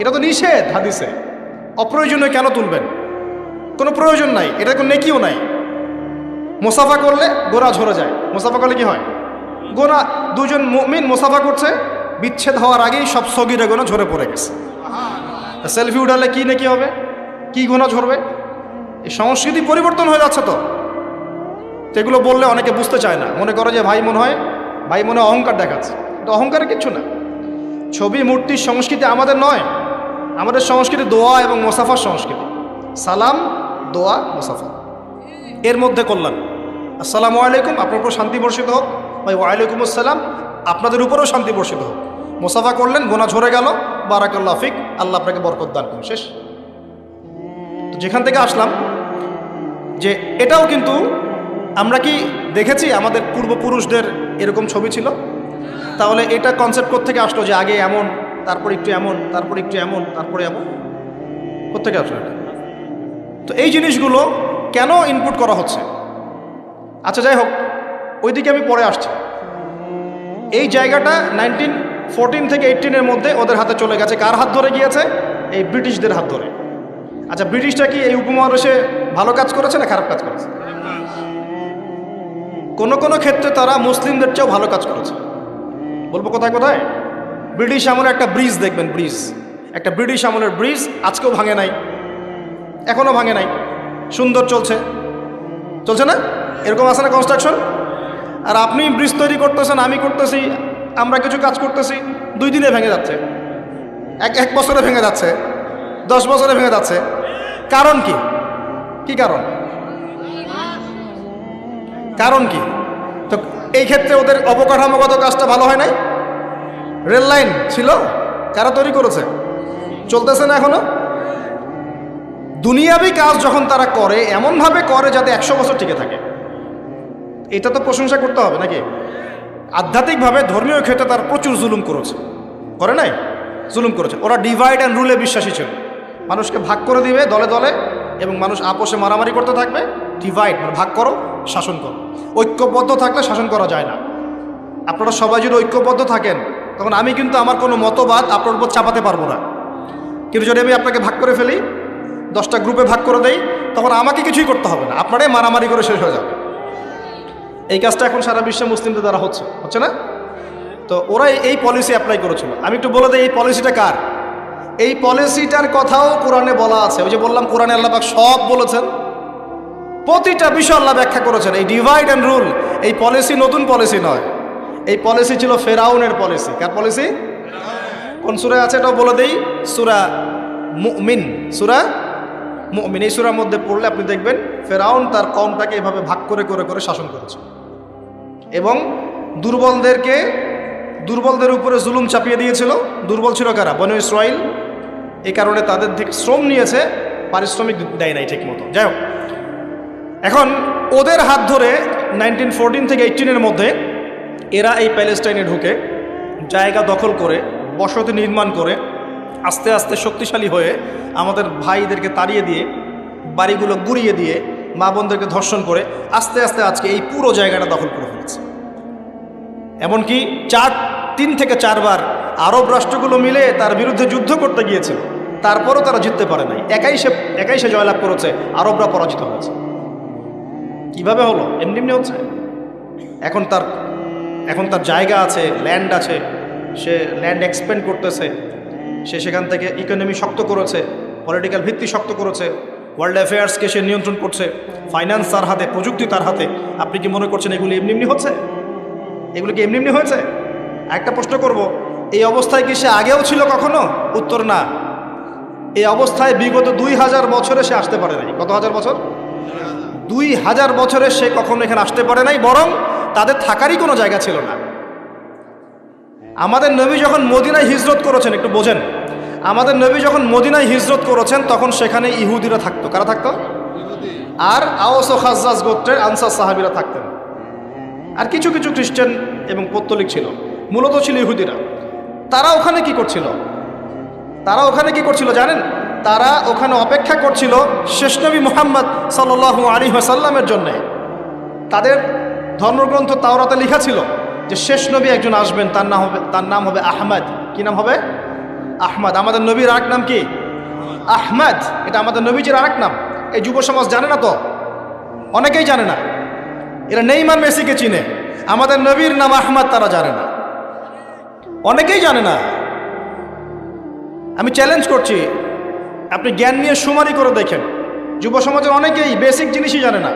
এটা তো নিষেধ হাদিসে। অপ্রয়োজনীয় কেন তুলবেন? কোনো প্রয়োজন নাই, এটা কোনো নেকিও নাই। মুসাফা করলে গোনা ঝরে যায়। মুসাফা করলে কি হয়? গোনা, দুজন মুমিন মুসাফা করছে, বিচ্ছেদ হওয়ার আগেই সব সগীরা গোনা ঝরে পড়ে গেছে। সেলফি উঠালে কি নেকি হবে? কি গোনা ঝরবে? এই সংস্কৃতি পরিবর্তন হয়ে যাচ্ছে তো। এগুলো বললে অনেকে বুঝতে চায় না, মনে করে যে ভাই মনে হয় অহংকার দেখাচ্ছে। এটা অহংকারের কিচ্ছু না। ছবি মূর্তির সংস্কৃতি আমাদের নয়। আমাদের সংস্কৃতি দোয়া এবং মুসাফার সংস্কৃতি। সালাম, দোয়া, মুসাফা, এর মধ্যে কল্যাণ। আসসালামু আলাইকুম, আপনার উপর শান্তি বর্ষিত হোক। ভাই ওয়ালাইকুম আসসালাম, আপনাদের উপরেও শান্তি বর্ষিত হোক। মুসাফা করলেন, গোনা ঝরে গেল, বারাকাল্লাহ ফিক, আল্লাহ আপনাকে বরকত দান করুন, শেষ। তো যেখান থেকে আসলাম যে এটাও কিন্তু আমরা কি দেখেছি আমাদের পূর্বপুরুষদের এরকম ছবি ছিল? তাহলে এটা কনসেপ্ট কোত্থেকে আসলো যে আগে এমন, তারপর একটু এমন, তারপর একটু এমন, তারপরে এমন? কোত্থেকে আসলো এটা? তো এই জিনিসগুলো কেন ইনপুট করা হচ্ছে? আচ্ছা যাই হোক, ওইদিকে আমি পরে আসছি। এই জায়গাটা 1914 থেকে 18-এর মধ্যে ওদের হাতে চলে গেছে। কার হাত ধরে গিয়েছে? এই ব্রিটিশদের হাত ধরে। আচ্ছা, ব্রিটিশটা কি এই উপমহাদেশে ভালো কাজ করেছে না খারাপ কাজ করেছে? কোনো কোনো ক্ষেত্রে তারা মুসলিমদের চেয়েও ভালো কাজ করেছে। বলবো কোথায় কোথায়? ব্রিটিশ আমলের একটা ব্রিজ দেখবেন, একটা ব্রিটিশ আমলের ব্রিজ আজকেও ভাঙে নাই, এখনও ভাঙে নাই, সুন্দর চলছে না? এরকম আছে না কনস্ট্রাকশন? আর আপনি ব্রিজ তৈরি করতেছেন, আমি করতেছি, আমরা কিছু কাজ করতেছি, 2 দিনে ভেঙে যাচ্ছে, এক বছরে ভেঙে যাচ্ছে, 10 বছরে ভেঙে যাচ্ছে। কারণ কি? কি কারণ? কারণ কি? তো এই ক্ষেত্রে ওদের অবকাঠামোগত কাজটা ভালো হয় নাই? রেল লাইন ছিল, কারা তৈরি করেছে? চলতেছে না এখনো? দুনিয়াবি কাজ যখন তারা করে, এমনভাবে করে যাতে 100 বছর টিকে থাকে। এটা তো প্রশংসা করতে হবে নাকি? আধ্যাত্মিকভাবে ধর্মীয় ক্ষেত্রে তার প্রচুর জুলুম করেছে, করে নাই? জুলুম করেছে। ওরা ডিভাইড অ্যান্ড রুলে বিশ্বাসী ছিল। মানুষকে ভাগ করে দিবে দলে দলে, এবং মানুষ আপোষে মারামারি করতে থাকবে। ডিভাইড মানে ভাগ করো, শাসন করো। ঐক্যবদ্ধ থাকলে শাসন করা যায় না। আপনারা সবাই যদি ঐক্যবদ্ধ থাকেন, তখন আমি কিন্তু আমার কোনো মতবাদ আপনার উপর চাপাতে পারবো না। কিন্তু যদি আমি আপনাকে ভাগ করে ফেলি, 10টা গ্রুপে ভাগ করে দেই, তখন আমাকে কিছুই করতে হবে না, আপনারাই মারামারি করে শেষ হয়ে যাবে। এই কাজটা এখন সারা বিশ্বে মুসলিমদের দ্বারা হচ্ছে না? তো ওরা এই পলিসি অ্যাপ্লাই করেছিল। আমি একটু বলে দিই এই পলিসিটা কার। এই পলিসিটার কথাও কোরআনে বলা আছে। ওই যে বললাম, কোরআনে আল্লাহ পাক সব বলেছেন, প্রতিটা বিষয় আল্লাহ ব্যাখ্যা করেছেন। এই ডিভাইড অ্যান্ড রুল, এই পলিসি নতুন পলিসি নয়। এই পলিসি ছিল ফেরাউনের পলিসি। কার পলিসি? কোন সূরায় আছে এটাও বলে দেই, সূরা মুমিন। এই সূরার মধ্যে পড়লে আপনি দেখবেন ফেরাউন তার কওমটাকে এভাবে ভাগ করে করে করে শাসন করেছে, এবং দুর্বলদের উপরে জুলুম চাপিয়ে দিয়েছিল। দুর্বল ছিল কারা? বনু ইসরাইল। এই কারণে তাদের থেকে শ্রম নিয়েছে, পারিশ্রমিক দেয় নাই ঠিক মতো। যাই হোক, এখন ওদের হাত ধরে 1914 থেকে 18-এর মধ্যে এরা এই প্যালেস্টাইনে ঢুকে জায়গা দখল করে বসতি নির্মাণ করে আস্তে আস্তে শক্তিশালী হয়ে আমাদের ভাইদেরকে তাড়িয়ে দিয়ে, বাড়িগুলো গুড়িয়ে দিয়ে, মা বোনদেরকে ধর্ষণ করে আস্তে আস্তে আজকে এই পুরো জায়গাটা দখল করে ফেলেছে। এমনকি 3 থেকে 4 বার আরব রাষ্ট্রগুলো মিলে তার বিরুদ্ধে যুদ্ধ করতে গিয়েছিল, তারপরও তারা জিততে পারে নাই। একাই সে জয়লাভ করেছে, আরবরা পরাজিত হয়েছে। কিভাবে হলো? এমনি এমনি হচ্ছে। এখন তার জায়গা আছে, ল্যান্ড আছে, সে ল্যান্ড এক্সপেন্ড করতেছে, সে সেখান থেকে ইকোনমি শক্ত করেছে, পলিটিক্যাল ভিত্তি শক্ত করেছে, ওয়ার্ল্ড অ্যাফেয়ার্সকে সে নিয়ন্ত্রণ করছে, ফাইন্যান্স তার হাতে, প্রযুক্তি তার হাতে। আপনি কি মনে করছেন এগুলি এমনি এমনি হচ্ছে? এগুলো কি এমনি এমনি হয়েছে? একটা প্রশ্ন করব, এই অবস্থায় কি সে আগেও ছিল কখনো? উত্তর না। এই অবস্থায় বিগত 2000 বছরে সে আসতে পারে নাই। কত হাজার বছর? 2000 বছরে সে কখনো এখানে আসতে পারে নাই, বরং তাদের থাকারই কোনো জায়গা ছিল না। আমাদের নবী যখন মদিনায় হিজরত করেছেন, একটু বোঝেন, আমাদের নবী যখন মদিনায় হিজরত করেছেন তখন সেখানে ইহুদিরা থাকতো। কারা থাকতো? আর আওস ও খাজ্জাজ গোত্রের আনসার সাহাবীরা থাকতেন, আর কিছু কিছু খ্রিস্টান এবং পৌত্তলিক ছিল, মূলত ছিল ইহুদিরা। তারা ওখানে কি করছিল জানেন? তারা ওখানে অপেক্ষা করছিল শেষ নবী মুহাম্মদ সাল্লাল্লাহু আলাইহি ওয়াসাল্লামের জন্যে। তাদের ধর্মগ্রন্থ তাওরাতে লেখা ছিল যে শেষ নবী একজন আসবেন, তার নাম হবে আহমদ। কি নাম হবে? আহমদ। আমাদের নবীর আরেক নাম কি? আহমদ। এটা আমাদের নবীজির আরেক নাম। এই যুব সমাজ জানে না তো, অনেকেই জানে না। এরা নেইমার মেসিকে চিনে, আমাদের নবীর নাম আহমদ তারা জানে না, অনেকেই জানে না। আমি চ্যালেঞ্জ করছি, আপনি জ্ঞান নিয়ে সুমারি করে দেখেন, যুব সমাজের অনেকেই বেসিক জিনিসই জানে না।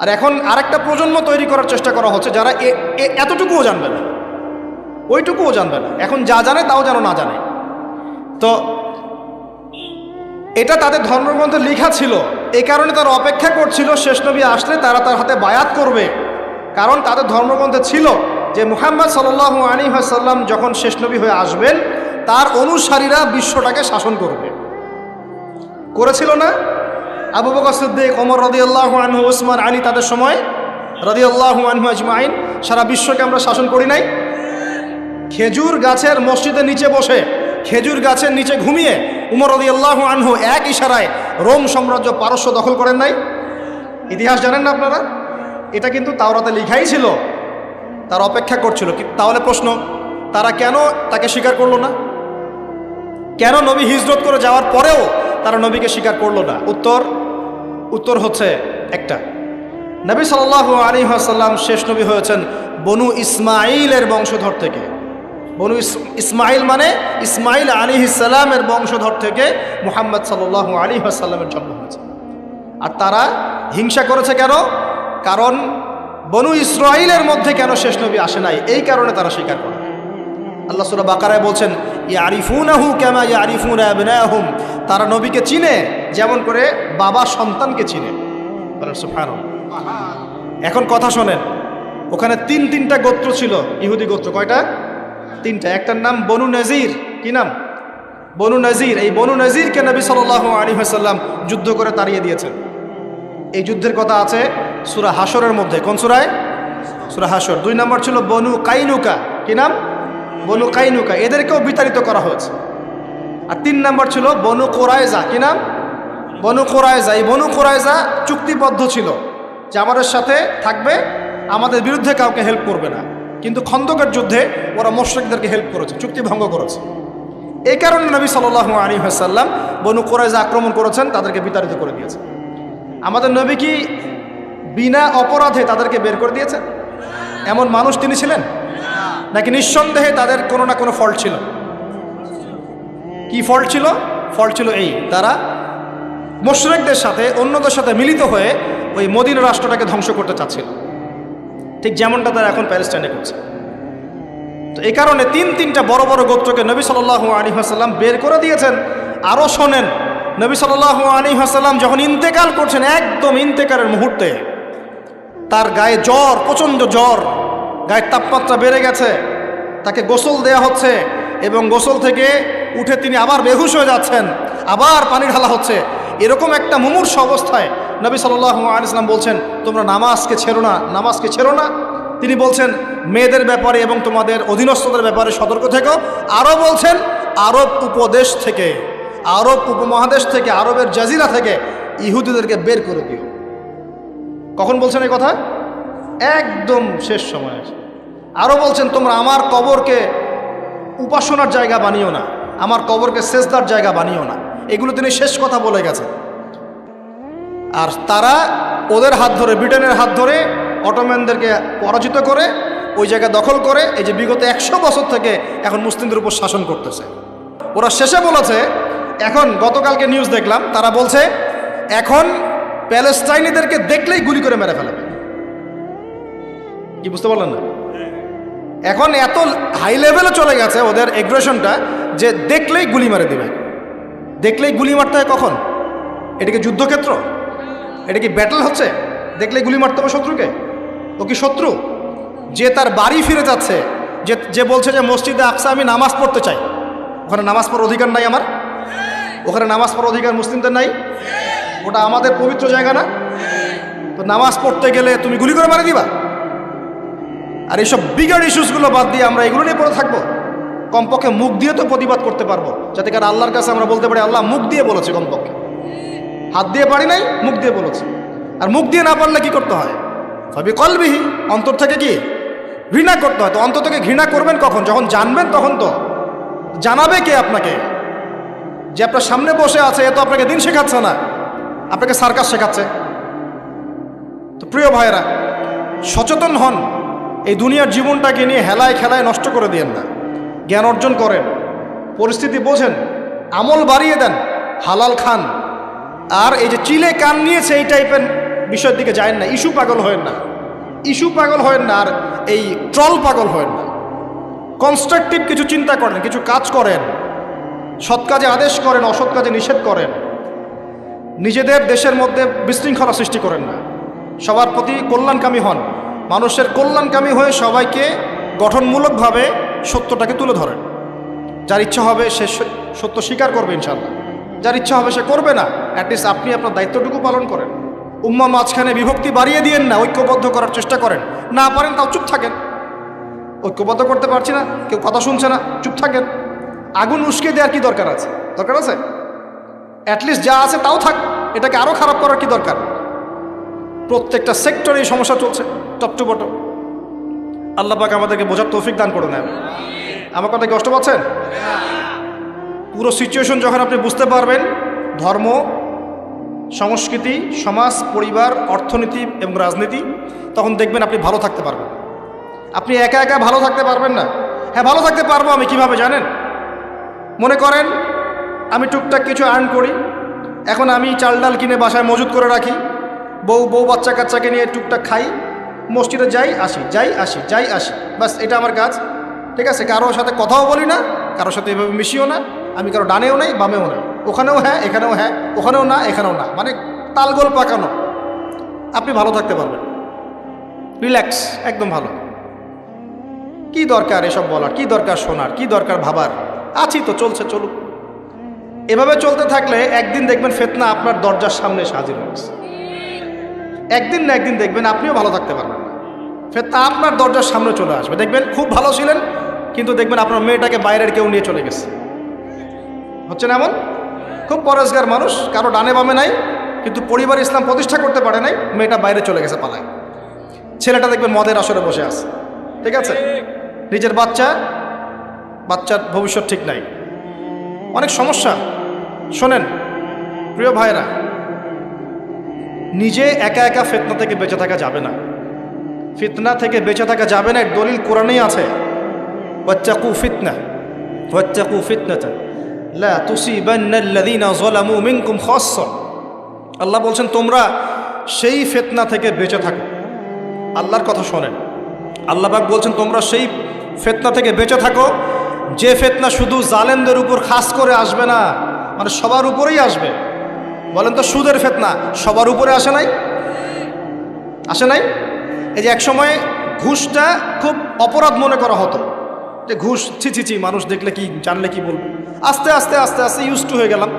আর এখন আরেকটা প্রজন্ম তৈরি করার চেষ্টা করা হচ্ছে যারা এতটুকুও জানবে না, ওইটুকুও জানবে না। এখন যা জানে তাও যেন না জানে। তো এটা তাদের ধর্মগ্রন্থে লেখা ছিল, এই কারণে তারা অপেক্ষা করছিল শেষ নবী আসলে তারা তার হাতে বায়াত করবে। কারণ তাদের ধর্মগ্রন্থে ছিল যে মুহাম্মদ সাল্লাল্লাহু আলাইহি ওয়াসাল্লাম যখন শেষ নবী হয়ে আসবেন তার অনুসারীরা বিশ্বটাকে শাসন করবে। করেছিল না? আবু বকর সিদ্দিক, ওমর রাদিয়াল্লাহু আনহু, উসমান, আলী, তাদের সময় রাদিয়াল্লাহু আনহু আজমাইন সারা বিশ্বকে আমরা শাসন করি নাই? খেজুর গাছের মসজিদের নিচে বসে, খেজুর গাছের নিচে ঘুমিয়ে উমর রাদিয়াল্লাহু আনহু এক ইশারায় রোম সাম্রাজ্য, পারস্য দখল করেন নাই? ইতিহাস জানেন না আপনারা? এটা কিন্তু তাওরাতে লেখাই ছিল। তারা অপেক্ষা করছিল। তাহলে প্রশ্ন, তারা কেন তাকে স্বীকার করলো না? কেন নবী হিজরত করে যাওয়ার পরেও তারা নবীকে স্বীকার করলো না? উত্তর হচ্ছে একটা, নবী সাল্লাল্লাহু আলাইহি ওয়াসাল্লাম শেষ নবী হয়েছেন বনু ইসমাইলের বংশধর থেকে। বনু ইসমাইল মানে ইসমাইল আলাইহিস সালামের বংশধর থেকে মুহাম্মদ সাল্লাল্লাহু আলাইহি ওয়াসাল্লামের জন্ম হয়েছে। আর তারা হিংসা করেছে কেন? কারণ বনু ইসরাইলের মধ্যে কেন শেষ নবী আসে নাই, এই কারণে তারা স্বীকার করে। আল্লাহ সূরা বাকারায় বলছেন, ইয়ারিফুনাহু কামা ইয়ারিফুনা আবনাহুম, তারা নবীকে চিনে যেমন করে বাবা সন্তানকে চিনে। সুবহানাল্লাহ। এখন কথা শোনেন, ওখানে তিনটা গোত্র ছিল, ইহুদি গোত্র। কয়টা? 3টা। একটার নাম বনু নজির। কি নাম? বনু নজির। এই বনু নজিরকে নবী সাল্লাল্লাহু আলাইহি ওয়াসাল্লাম যুদ্ধ করে তাড়িয়ে দিয়েছেন। এই যুদ্ধের কথা আছে সূরা হাশরের মধ্যে। কোন সূরায়? সূরা হাশর। 2 নম্বর ছিল বনু কাইনুকা। কি নাম? বনু কাইনুকা। এদেরকেও বিতাড়িত করা হয়েছে। আর 3 নম্বর ছিল বনু কোরাইজা। কি নাম? বনু কোরাইজা। এই বনু কোরাইজা চুক্তিবদ্ধ ছিল যে আমাদের সাথে থাকবে, আমাদের বিরুদ্ধে কাউকে হেল্প করবে না। কিন্তু খন্দকের যুদ্ধে ওরা মুশরিকদেরকে হেল্প করেছে, চুক্তি ভঙ্গ করেছে। এই কারণে নবী সাল্লাল্লাহু আলাইহি ওয়াসাল্লাম বনু কোরাইজা আক্রমণ করেছেন, তাদেরকে বিতাড়িত করে দিয়েছেন। আমাদের নবী কি বিনা অপরাধে তাদেরকে বের করে দিয়েছেন? এমন মানুষ তিনি ছিলেন? নাকি নিঃসন্দেহে তাদের কোনো না কোনো ফল্ট ছিল? কি ফল্ট ছিল? ফল্ট ছিল এই, তারা মুশরিকদের সাথে, অন্যদের সাথে মিলিত হয়ে ওই মদিনা রাষ্ট্রটাকে ধ্বংস করতে চাচ্ছিল, ঠিক যেমনটা তারা এখন প্যালেস্টাইনে করছে। তো এই কারণে তিনটা বড় বড় গোত্রকে নবী সাল্লাল্লাহু আলাইহি ওয়াসাল্লাম বের করে দিয়েছেন। আরও শোনেন, নবী সাল্লাল্লাহু আলাইহি ওয়াসাল্লাম যখন ইন্তেকাল করছেন, একদম ইন্তেকালের মুহূর্তে তার গায়ে জ্বর, প্রচণ্ড জ্বর, গায়ের তাপমাত্রা বেড়ে গেছে, তাকে গোসল দেয়া হচ্ছে এবং গোসল থেকে উঠে তিনি আবার বেহুশ হয়ে যাচ্ছেন, আবার পানি ঢালা হচ্ছে। এরকম একটা মুমূর্ষ অবস্থায় নবী সাল্লাল্লাহু আলাইহি ওয়াসাল্লাম বলছেন, তোমরা নামাজকে ছেড়ো না। তিনি বলছেন, মেয়েদের ব্যাপারে এবং তোমাদের অধীনস্থদের ব্যাপারে সতর্ক থেকো। আরও বলছেন, আরব উপদেশ থেকে, আরব উপমহাদেশ থেকে, আরবের জাজিরা থেকে ইহুদিদেরকে বের করে দিও। কখন বলছেন এই কথা? একদম শেষ সময়ে। আরও বলছেন, তোমরা আমার কবরকে উপাসনার জায়গা বানিও না, আমার কবরকে সেজদার জায়গা বানিও না। এগুলো তিনি শেষ কথা বলে গেছেন। আর তারা ওদের হাত ধরে, ব্রিটেনের হাত ধরে অটোম্যানদেরকে পরাজিত করে ওই জায়গা দখল করে এই যে বিগত 100 বছর থেকে এখন মুসলিমদের উপর শাসন করতেছে। ওরা শেষে বলেছে, এখন গতকালকে নিউজ দেখলাম, তারা বলছে এখন প্যালেস্টাইনিদেরকে দেখলেই গুলি করে মেরে ফেলাবে। কি বুঝতে পারলেন না? এখন এত হাই লেভেলে চলে গেছে ওদের এগ্রেশনটা যে দেখলেই গুলি মারে দেবে। দেখলেই গুলি মারতে হয় কখন? এটা কি যুদ্ধক্ষেত্র? এটা কি ব্যাটল হচ্ছে? দেখলেই গুলি মারতে হবে শত্রুকে? ও কি শত্রু? যে তার বাড়ি ফিরে যাচ্ছে, যে বলছে যে মসজিদে আকসা আমি নামাজ পড়তে চাই, ওখানে নামাজ পড়ার অধিকার নাই আমার? ওখানে নামাজ পড়ার অধিকার মুসলিমদের নাই? ওটা আমাদের পবিত্র জায়গা না? তো নামাজ পড়তে গেলে তুমি গুলি করে মারি দিবা? আর এইসব বিগার ইস্যুসগুলো বাদ দিয়ে আমরা এগুলো নিয়ে পড়ে থাকবো? কমপক্ষে মুখ দিয়ে তো প্রতিবাদ করতে পারবো, যাতে কারণ আল্লাহর কাছে আমরা বলতে পারি আল্লাহ মুখ দিয়ে বলেছে। কমপক্ষে হাত দিয়ে পারি নাই, মুখ দিয়ে বলেছে। আর মুখ দিয়ে না পারলে কি করতে হয়? সবই কলবিহি, অন্তর থেকে কি ঘৃণা করতে হয়। তো অন্তর থেকে ঘৃণা করবেন কখন? যখন জানবেন তখন। তো জানাবে কে আপনাকে? যে আপনার সামনে বসে আছে, এ তো আপনাকে দিন শেখাচ্ছে না, আপনাকে সার্কাস শেখাচ্ছে। তো প্রিয় ভাইয়েরা, সচেতন হন। এই দুনিয়ার জীবনটাকে নিয়ে হেলায় খেলায় নষ্ট করে দিয়েন না। জ্ঞান অর্জন করেন, পরিস্থিতি বোঝেন, আমল বাড়িয়ে দেন, হালাল খান। আর এই যে চিলে কান নিয়েছে এই টাইপের বিষয়ের দিকে যায় না। ইস্যু পাগল হয়েন না, ইস্যু পাগল হয়েন না, আর এই ট্রল পাগল হয়েন না। কনস্ট্রাকটিভ কিছু চিন্তা করেন, কিছু কাজ করেন, সৎ কাজে আদেশ করেন, অসৎ কাজে নিষেধ করেন। নিজেদের দেশের মধ্যে বিশৃঙ্খলা সৃষ্টি করেন না। সবার প্রতি কল্যাণকামী হন। মানুষের কল্যাণকামী হয়ে সবাইকে গঠনমূলকভাবে সত্যটাকে তুলে ধরেন। যার ইচ্ছা হবে সে সত্য স্বীকার করবে ইনশাল্লাহ, যার ইচ্ছা হবে সে করবে না। অ্যাটলিস্ট আপনি আপনার দায়িত্বটুকু পালন করেন। উম্মা মাঝখানে বিভক্তি বাড়িয়ে দিয়েন না, ঐক্যবদ্ধ করার চেষ্টা করেন। না পারেন তাও চুপ থাকেন। ঐক্যবদ্ধ করতে পারছি না, কেউ কথা শুনছে না, চুপ থাকেন। আগুন উস্কে দেওয়ার কি দরকার আছে? দরকার আছে? অ্যাটলিস্ট যা আছে তাও থাক, এটাকে আরও খারাপ করার কি দরকার? প্রত্যেকটা সেক্টরে এই সমস্যা চলছে, টপ টু বটম। আল্লাহ পাক আমাদেরকে বোঝার তৌফিক দান করে নেন। আমার কথা কষ্ট পাচ্ছেন? পুরো সিচুয়েশন যখন আপনি বুঝতে পারবেন, ধর্ম, সংস্কৃতি, সমাজ, পরিবার, অর্থনীতি এবং রাজনীতি, তখন দেখবেন আপনি ভালো থাকতে পারবেন। আপনি একা একা ভালো থাকতে পারবেন না। হ্যাঁ, ভালো থাকতে পারবো আমি কিভাবে জানেন? মনে করেন আমি টুকটাক কিছু আর্ন করি, এখন আমি চাল ডাল কিনে বাসায় মজুত করে রাখি, বউ বাচ্চা কাচ্চাকে নিয়ে টুকটাক খাই, মসজিদে যাই আসি, যাই আসি, যাই আসি, বাস এটা আমার কাজ। ঠিক আছে? কারোর সাথে কথাও বলি না, কারোর সাথে এভাবে মিশিও না। আমি কারো ডানেও নাই, বামেও নাই, ওখানেও হ্যাঁ, এখানেও হ্যাঁ, ওখানেও না, এখানেও না, মানে তালগোল পাকানো। আপনি ভালো থাকতে পারবেন, রিল্যাক্স, একদম ভালো। কি দরকার এসব বলার? কি দরকার শোনার? কি দরকার ভাবার? আছি তো, চলছে, চলুক। এভাবে চলতে থাকলে একদিন দেখবেন ফিতনা আপনার দরজার সামনে এসে হাজির হয়েছে। একদিন না একদিন দেখবেন আপনিও ভালো থাকতে পারবেন না, ফিতনা আপনার দরজার সামনে চলে আসবে। দেখবেন খুব ভালো ছিলেন, কিন্তু দেখবেন আপনার মেয়েটাকে বাইরের কেউ নিয়ে চলে গেছে। হচ্ছে না এমন? খুব পরেশগার মানুষ, কারো ডানে বামে নাই, কিন্তু পরিবার ইসলাম প্রতিষ্ঠা করতে পারে নাই, মেয়েটা বাইরে চলে গেছে পালায়। ছেলেটা দেখবেন মদের আসরে বসে আছে। ঠিক আছে? নিজের বাচ্চার ভবিষ্যৎ ঠিক নাই, অনেক সমস্যা। শোনেন প্রিয় ভাইরা, নিজে একা একা ফিতনা থেকে বেঁচে থাকা যাবে না। ফিতনা থেকে বেঁচে থাকা যাবে না, এর দলিল কোরআনেই আছে। ওয়াত্তাকু ফিতনা, ওয়াত্তাকু ফিতনাতান লা তুসিবান্নাল্লাযীনা যালামু মিনকুম খাসসা। আল্লাহ বলছেন তোমরা সেই ফিতনা থেকে বেঁচে থাকো। আল্লাহর কথা শোনেন, আল্লাহ পাক বলছেন তোমরা সেই ফিতনা থেকে বেঁচে থাকো, যে ফিতনা শুধু জালেমদের উপর খাস করে আসবে না, মানে সবার উপরেই আসবে। বলেন তো, সুদের ফিতনা সবার উপরে আসে নাই? আসে নাই? এই যে একসময় ঘুষটা খুব অপরাধ মনে করা হতো, যে ঘুষ ছি, মানুষ দেখলে কি, জানলে কি বলবে। আস্তে আস্তে আস্তে আস্তে ইউজ টু হয়ে গেলাম,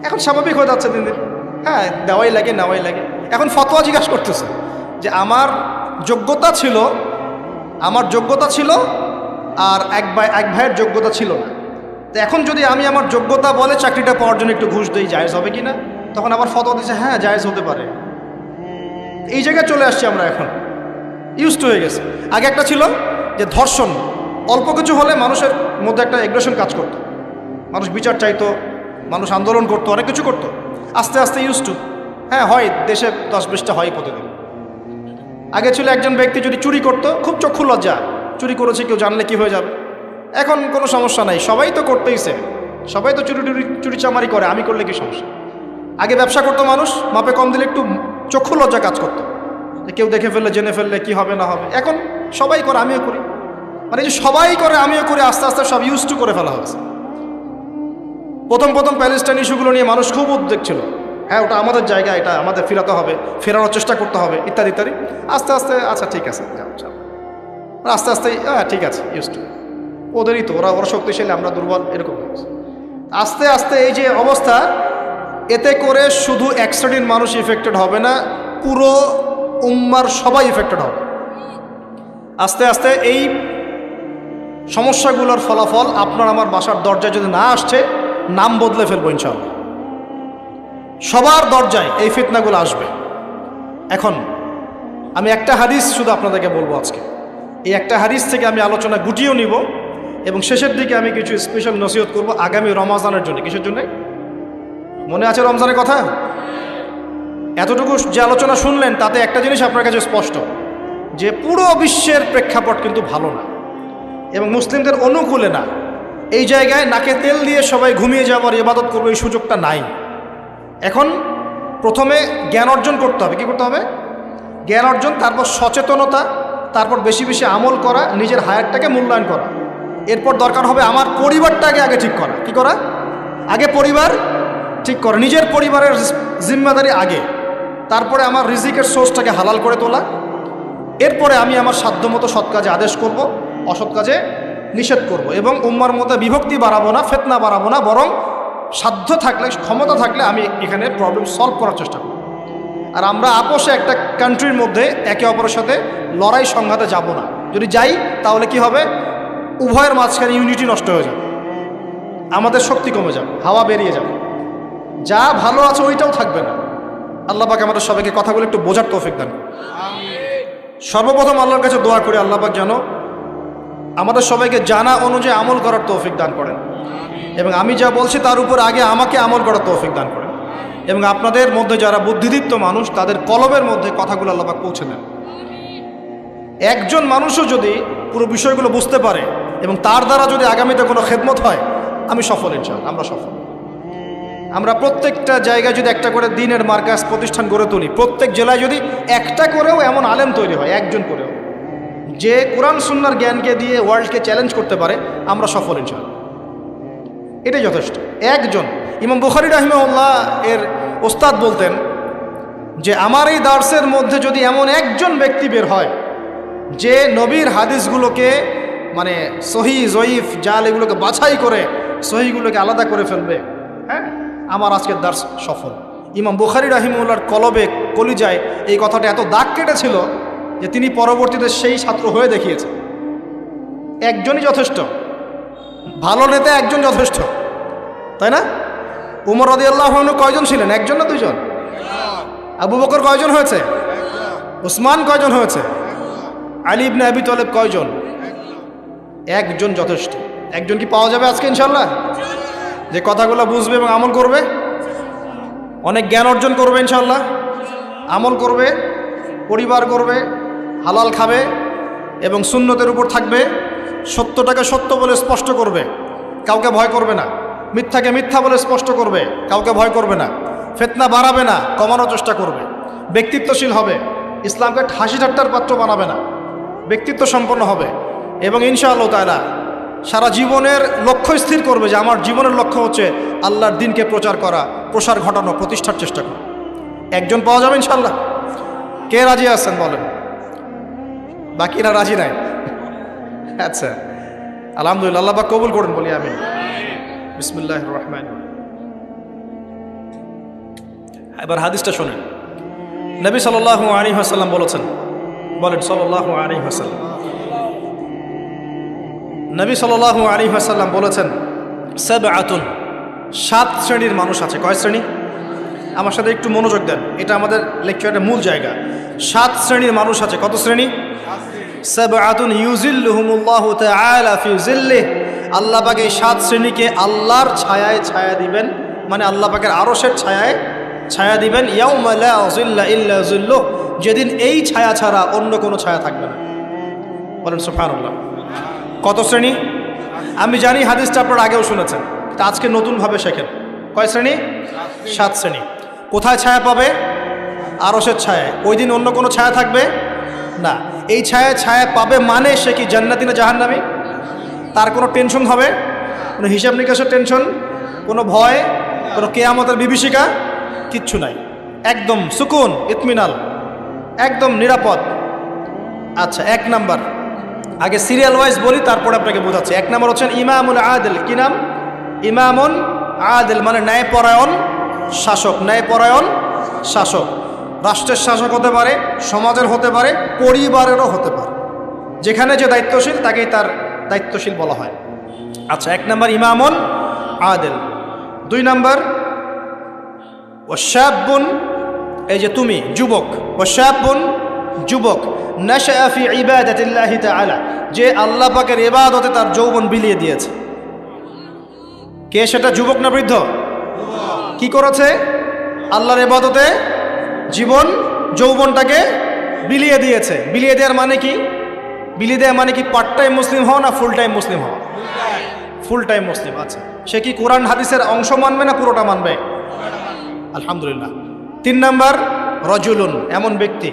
এখন স্বাভাবিক হয়ে যাচ্ছে দিন দিন। হ্যাঁ, দেওয়াই লাগে, নেওয়াই লাগে। এখন ফতোয়া জিজ্ঞাসা করতেছে যে আমার যোগ্যতা ছিল আর এক ভাইয়ের যোগ্যতা ছিল না, তো এখন যদি আমি আমার যোগ্যতা বলে চাকরিটা পাওয়ার জন্য একটু ঘুষ দিই, জায়েজ হবে কি না? তখন আবার ফতোয়া দিচ্ছে হ্যাঁ জায়েজ হতে পারে। এই জায়গায় চলে আসছি আমরা, এখন ইউজড হয়ে গেছে। আগে একটা ছিল যে ধর্ষণ, অল্প কিছু হলে মানুষের মধ্যে একটা এগ্রেশন কাজ করতো, মানুষ বিচার চাইতো, মানুষ আন্দোলন করতো, অনেক কিছু করতো। আস্তে আস্তে ইউজড টু, হ্যাঁ হয়, দেশে 10-20টা হয় প্রতিদিন। আগে ছিল একজন ব্যক্তি যদি চুরি করতো, খুব চক্ষু লজ্জা, চুরি করেছে কেউ জানলে কি হয়ে যাবে। এখন কোনো সমস্যা নাই, সবাই তো করতেইছে, সবাই তো চুরি চামারি করে, আমি করলে কি সমস্যা। আগে ব্যবসা করতো মানুষ, মাপে কম দিলে একটু চক্ষু লজ্জা কাজ করতো, যে কেউ দেখে ফেললে, জেনে ফেললে কি হবে না হবে। এখন সবাই করে, আমিও করি, মানে যে সবাই করে আমিও করি, আস্তে আস্তে সব ইউজ টু করে ফেলা হয়েছে। প্রথম প্যালেস্টাইন ইস্যুগুলো নিয়ে মানুষ খুব উদ্বেগ ছিল, হ্যাঁ ওটা আমাদের জায়গা, এটা আমাদের ফেরাতে হবে, ফেরানোর চেষ্টা করতে হবে, ইত্যাদি ইত্যাদি। আস্তে আস্তে আচ্ছা ঠিক আছে, যাও, আস্তে আস্তে হ্যাঁ ঠিক আছে, ইউজ টু, ওদেরই তো, ওরা শক্তিশালী, আমরা দুর্বল, এরকম আস্তে আস্তে এই যে অবস্থা, এতে করে শুধু এক শ্রেণীর মানুষ ইফেক্টেড হবে না, পুরো উম্মার সবাই ইফেক্টেড হবে। আস্তে আস্তে এই সমস্যাগুলোর ফলাফল আপনার আমার বাসার দরজায় যদি না আসছে, নাম বদলে ফেলবো ইনশাআল্লাহ। সবার দরজায় এই ফিতনাগুলো আসবে। এখন আমি একটা হাদিস শুধু আপনাদেরকে বলবো আজকে, এই একটা হাদিস থেকে আমি আলোচনা গুটিয়েও নিব, এবং শেষের দিকে আমি কিছু স্পেশাল নসিহত করব আগামী রমজানের জন্য। কিসের জন্য? মনে আছে রমজানের কথা? এতটুকু যে আলোচনা শুনলেন, তাতে একটা জিনিস আপনার কাছে স্পষ্ট, যে পুরো বিশ্বের প্রেক্ষাপট কিন্তু ভালো না এবং মুসলিমদের অনুকূলে না। এই জায়গায় নাকে তেল দিয়ে সবাই ঘুমিয়ে যাওয়ার, ইবাদত করবো, এই সুযোগটা নাই। এখন প্রথমে জ্ঞান অর্জন করতে হবে। কি করতে হবে? জ্ঞান অর্জন, তারপর সচেতনতা, তারপর বেশি বেশি আমল করা, নিজের হায়াতটাকে মূল্যায়ন করা। এরপর দরকার হবে আমার পরিবারটাকে আগে ঠিক করা। কি করা? আগে পরিবার ঠিক করা, নিজের পরিবারের জিম্মাদারি আগে, তারপরে আমার রিজিকের সোর্সটাকে হালাল করে তোলা। এরপরে আমি আমার সাধ্যমতো সৎ কাজে আদেশ করব, অসৎ কাজে নিষেধ করব, এবং উম্মার মধ্যে বিভক্তি বাড়াবো না, ফিতনা বাড়াবো না, বরং সাধ্য থাকলে, ক্ষমতা থাকলে আমি এখানে প্রবলেম সলভ করার চেষ্টা করব। আর আমরা আপোষে একটা কান্ট্রির মধ্যে একে অপরের সাথে লড়াই সংঘাতে যাব না। যদি যাই তাহলে কি হবে? উভয়ের মাঝখানে ইউনিটি নষ্ট হয়ে যাবে, আমাদের শক্তি কমে যাবে, হাওয়া বেরিয়ে যাবে, যা ভালো আছে ওইটাও থাকবে না। আল্লাহ পাক আমাদের সবাইকে কথাগুলো একটু বোঝার তৌফিক দান। সর্বপ্রথম আল্লাহর কাছে দোয়া করি, আল্লাহ পাক যেন আমাদের সবাইকে জানা অনুযায়ী আমল করার তৌফিক দান করেন, এবং আমি যা বলছি তার উপর আগে আমাকে আমল করার তৌফিক দান করেন, এবং আপনাদের মধ্যে যারা বুদ্ধিদীপ্ত মানুষ, তাদের কলবের মধ্যে কথাগুলো আল্লাহ পাক পৌঁছে দেন। একজন মানুষও যদি পুরো বিষয়গুলো বুঝতে পারে এবং তার দ্বারা যদি আগামীতে কোনো খেদমত হয়, আমি সফল ইনশাআল্লাহ, আমরা সফল। আমরা প্রত্যেকটা জায়গায় যদি একটা করে দিনের মার্কাজ প্রতিষ্ঠান গড়ে তুলি, প্রত্যেক জেলায় যদি একটা করেও এমন আলেম তৈরি হয়, একজন করেও, যে কোরআন সুন্নাহর জ্ঞানকে দিয়ে ওয়ার্ল্ডকে চ্যালেঞ্জ করতে পারে, আমরা সফল ইনশাআল্লাহ। এটাই যথেষ্ট। একজন। ইমাম বুখারী রাহিমাহুল্লাহ এর ওস্তাদ বলতেন যে আমার এই দার্সের মধ্যে যদি এমন একজন ব্যক্তি বের হয় যে নবীর হাদিসগুলোকে, মানে সহি জয়ীফ জাল, এগুলোকে বাছাই করে সহিগুলোকে আলাদা করে ফেলবে, হ্যাঁ, আমার আজকের দার্স সফল। ইমাম বুখারী রাহিমাহুল্লাহর কলবে, কলিজায় এই কথাটা এত দাগ কেটেছিল যে তিনি পরবর্তীতে সেই ছাত্র হয়ে দেখিয়েছে। একজনই যথেষ্ট, ভালো নেতা একজন যথেষ্ট, তাই না? উমর রাদিয়াল্লাহু আনহু কয়জন ছিলেন? একজন না দুইজন? আবু বকর কয়জন হয়েছে? উসমান কয়জন হয়েছে? আলী ইবনে আবি তালেব কয়জন? একজন যথেষ্ট। একজন কি পাওয়া যাবে আজকে ইনশাআল্লাহ? যে কথাগুলো বুঝবে এবং আমল করবে, অনেক জ্ঞান অর্জন করবে ইনশাআল্লাহ, আমল করবে, পরিবার করবে, হালাল খাবে এবং সুন্নতের উপর থাকবে, সত্যটাকে সত্য বলে স্পষ্ট করবে, কাউকে ভয় করবে না, মিথ্যাকে মিথ্যা বলে স্পষ্ট করবে, কাউকে ভয় করবে না, ফিতনা বাড়াবে না, কমানোর চেষ্টা করবে, ব্যক্তিত্বশীল হবে, ইসলামকে হাসি ঠাট্টার পাত্র বানাবে না, ব্যক্তিত্ব সম্পন্ন হবে, এবং ইনশাআল্লাহ তাআলা সারা জীবনের লক্ষ্য স্থির করবে যে আমার জীবনের লক্ষ্য হচ্ছে আল্লাহর দ্বীনকে প্রচার করা, প্রসার ঘটানো, প্রতিষ্ঠার চেষ্টা করা। একজন পাওয়া যাবে ইনশাআল্লাহ? কে রাজি আছেন বলেন? বাকিরা রাজি নাই? আচ্ছা, আলহামদুলিল্লাহ, আল্লাহ পাক কবুল করুন, বলি আমিন। বিসমিল্লাহির রহমানির রহিম। এবার হাদিসটা শুনেন। নবী সাল্লাল্লাহু আলাইহি ওয়াসাল্লাম বলেছেন, বলেন সাল্লাল্লাহু আলাইহি ওয়াসাল্লাম, নবী সাল্লাল্লাহু আলাইহি ওয়াসাল্লাম বলেছেন, সাবআতুন, 7 শ্রেণীর মানুষ আছে। কয় শ্রেণী? আমার সাথে একটু মনোযোগ দেন, এটা আমাদের লেকচারের মূল জায়গা। 7 শ্রেণীর মানুষ আছে। কত শ্রেণী? সাবআতুন ইউজিল্লুহুমুল্লাহু তাআলা ফি জিল্লিহি, আল্লাহ পাক এই 7 শ্রেণীকে আল্লাহর ছায়ায় ছায়া দিবেন, মানে আল্লাহ পাকের আরশের ছায়ায় ছায়া দিবেন। ইয়াউমা লা জিল্লা ইল্লা জিল্লুহ, যেদিন এই ছায়া ছাড়া অন্য কোনো ছায়া থাকবে না। বলেন সুবহানাল্লাহ। কত শ্রেণী? আমি জানি হাদিসটা আপনারা আগেও শুনেছেন, তা আজকে নতুনভাবে শেখেন। কয় শ্রেণী? 7 শ্রেণী। কোথায় ছায়া পাবে? আরশের ছায়ায়। ওই দিন অন্য কোনো ছায়া থাকবে না। এই ছায়া ছায়া পাবে মানে সে কি জান্নাতি না জাহান্নামী? তার কোনো টেনশন হবে? কোনো হিসাব নিকাশের টেনশন, কোনো ভয়, কোনো কিয়ামতের বিভীষিকা কিচ্ছু নাই। একদম সুকুন, ইতমিনাল, একদম নিরাপদ। আচ্ছা, 1 নাম্বার, আগে সিরিয়াল ওয়াইজ বলি, তারপরে আপনাকে বোঝাচ্ছি। 1 নাম্বার হচ্ছেন ইমামুল আদিল। কি নাম? ইমামুন আদিল, মানে ন্যায়পরায়ণ শাসক। ন্যায়পরায়ণ শাসক রাষ্ট্রের শাসক হতে পারে, সমাজের হতে পারে, পরিবারেরও হতে পারে। যেখানে যে দায়িত্বশীল তাকেই তার দায়িত্বশীল বলা হয়। আচ্ছা, 1 নাম্বার ইমামুন আদিল। 2 নাম্বার ওয়াশাবুন, এই যে তুমি যুবক, ওয়াশাবুন যুবক, নাশআ ফি ইবাদাতিল্লাহি তাআলা, যে আল্লাহ পাকের ইবাদতে তার যৌবন বিলিয়ে দিয়েছে। কে সেটা? যুবক না বৃদ্ধ? কি করেছে? আল্লাহর ইবাদতে জীবন যৌবনটাকে বিলিয়ে দিয়েছে। বিলিয়ে দেওয়ার মানে কি? বিলিয়ে দেওয়া মানে কি পার্ট টাইম মুসলিম হওয়া না ফুল টাইম মুসলিম হওয়া? ফুল টাইম মুসলিম। আচ্ছা, সে কি কোরআন হাদিসের অংশ মানবে না পুরোটা মানবে? আলহামদুলিল্লাহ। 3 নাম্বার রজুলুন, এমন ব্যক্তি,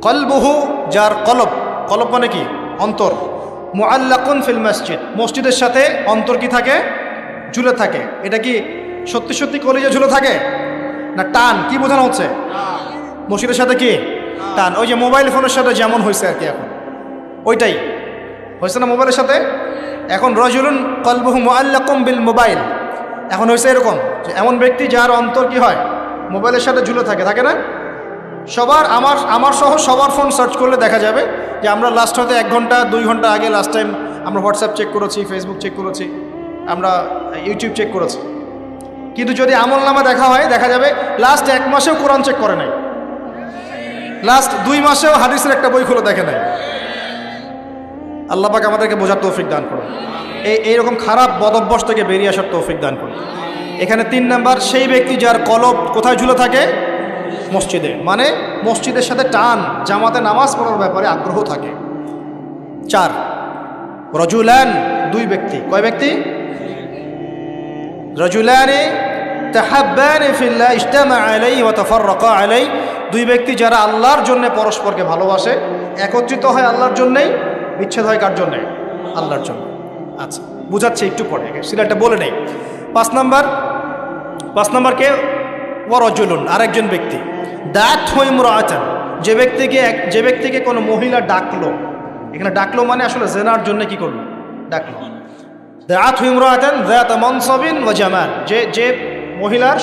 কলবুহু, যার কলব, কলব মানে কি? অন্তর, মুআল্লাকুন ফিল মসজিদ, মসজিদের সাথে অন্তর কি থাকে? ঝুলে থাকে। এটা কি সত্যি সত্যি কলিজা ঝুলে থাকে না টান? কি বোঝানো হচ্ছে? মসজিদের সাথে কি টান? ওই যে মোবাইল ফোনের সাথে যেমন হয়েছে আর কি, এখন ওইটাই হয়েছে না মোবাইলের সাথে। এখন রজুলুন কলবুহু মুআল্লাকুম বিল মোবাইল, এখন হয়েছে এরকম যে এমন ব্যক্তি যার অন্তর কি হয়? মোবাইলের সাথে ঝুলে থাকে, থাকে না? সবার, আমার সহ সবার ফোন সার্চ করলে দেখা যাবে যে আমরা লাস্ট হয়তো 1 ঘন্টা 2 ঘন্টা আগে লাস্ট টাইম আমরা হোয়াটসঅ্যাপ চেক করেছি, ফেসবুক চেক করেছি, আমরা ইউটিউব চেক করেছি। কিন্তু যদি আমল নামা দেখা হয়, দেখা যাবে লাস্ট 1 মাসেও কোরআন চেক করে নাই, লাস্ট 2 মাসেও হাদিসের একটা বই খুলে দেখে নাই। আল্লাহ পাক আমাদেরকে বোঝার তৌফিক দান করুন, এইরকম খারাপ বদ অভ্যাস থেকে বেরিয়ে আসার তৌফিক দান করুন। এখানে 3 নাম্বার, সেই ব্যক্তি যার কলব কোথায় ঝুলে থাকে? মসজিদে, মানে মসজিদের সাথে টান, জামাতে নামাজ পড়ার ব্যাপারে আগ্রহ থাকে। 4 রজুলান, 2 ব্যক্তি। কয় ব্যক্তি? রজুলানি তাহাব্বানি ফিল্লাহ ইজতামা আলাইহি ওয়া তাফাররাকা আলাইহি, 2 ব্যক্তি যারা আল্লাহর জন্য পরস্পরকে ভালোবাসে, একত্রিত হয় আল্লাহর জন্যই, বিচ্ছেদ হয় কার জন্যে? আল্লাহর জন্য। আচ্ছা, বুঝাচ্ছি একটু পরে, সিরিয়ালটা বলে নেই। 5 নাম্বার কে? ওয়ারজুলুন, আরেকজন ব্যক্তি, দাত ইমরাআতান, যে ব্যক্তিকে কোনো মহিলা ডাকলো। এখানে ডাকলো মানে আসলে জেনার জন্য কি করলো? ডাকলো। দাত ইমরাআতান যাত মানসাবিন ওয়া জামাল, যে মহিলার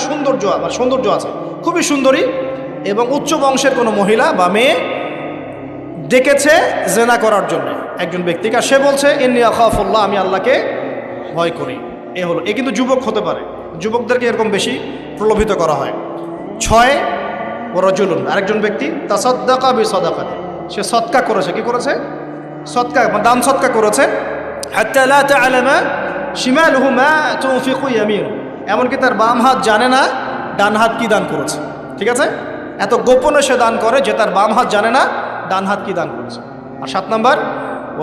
সৌন্দর্য আছে, খুবই সুন্দরী এবং উচ্চ বংশের কোনো মহিলা বা মেয়ে ডেকেছে জেনা করার জন্য একজন ব্যক্তিকে। সে বলছে ইন্নী আখাফুল্লাহ, আমি আল্লাহকে ভয় করি। এ কিন্তু যুবক হতে পারে, যুবকদেরকে এরকম বেশি প্রলোভিত করা হয়। 6 ওয়ারজুলুন, আরেকজন ব্যক্তি, তাসাদ্দাকা বিসাদাকাতি, সে সদকা করেছে। কি করেছে? সদকা, দান সদকা করেছে। হাত্তা লা তা'লামা শিমালুহু মা তুনফিকু ইয়ামিনু, এমনকি তার বাম হাত জানে না ডান হাত কি দান করেছে। ঠিক আছে, এত গোপনে সে দান করে যে তার বাম হাত জানে না ডান হাত কি দান করেছে। আর 7 নাম্বার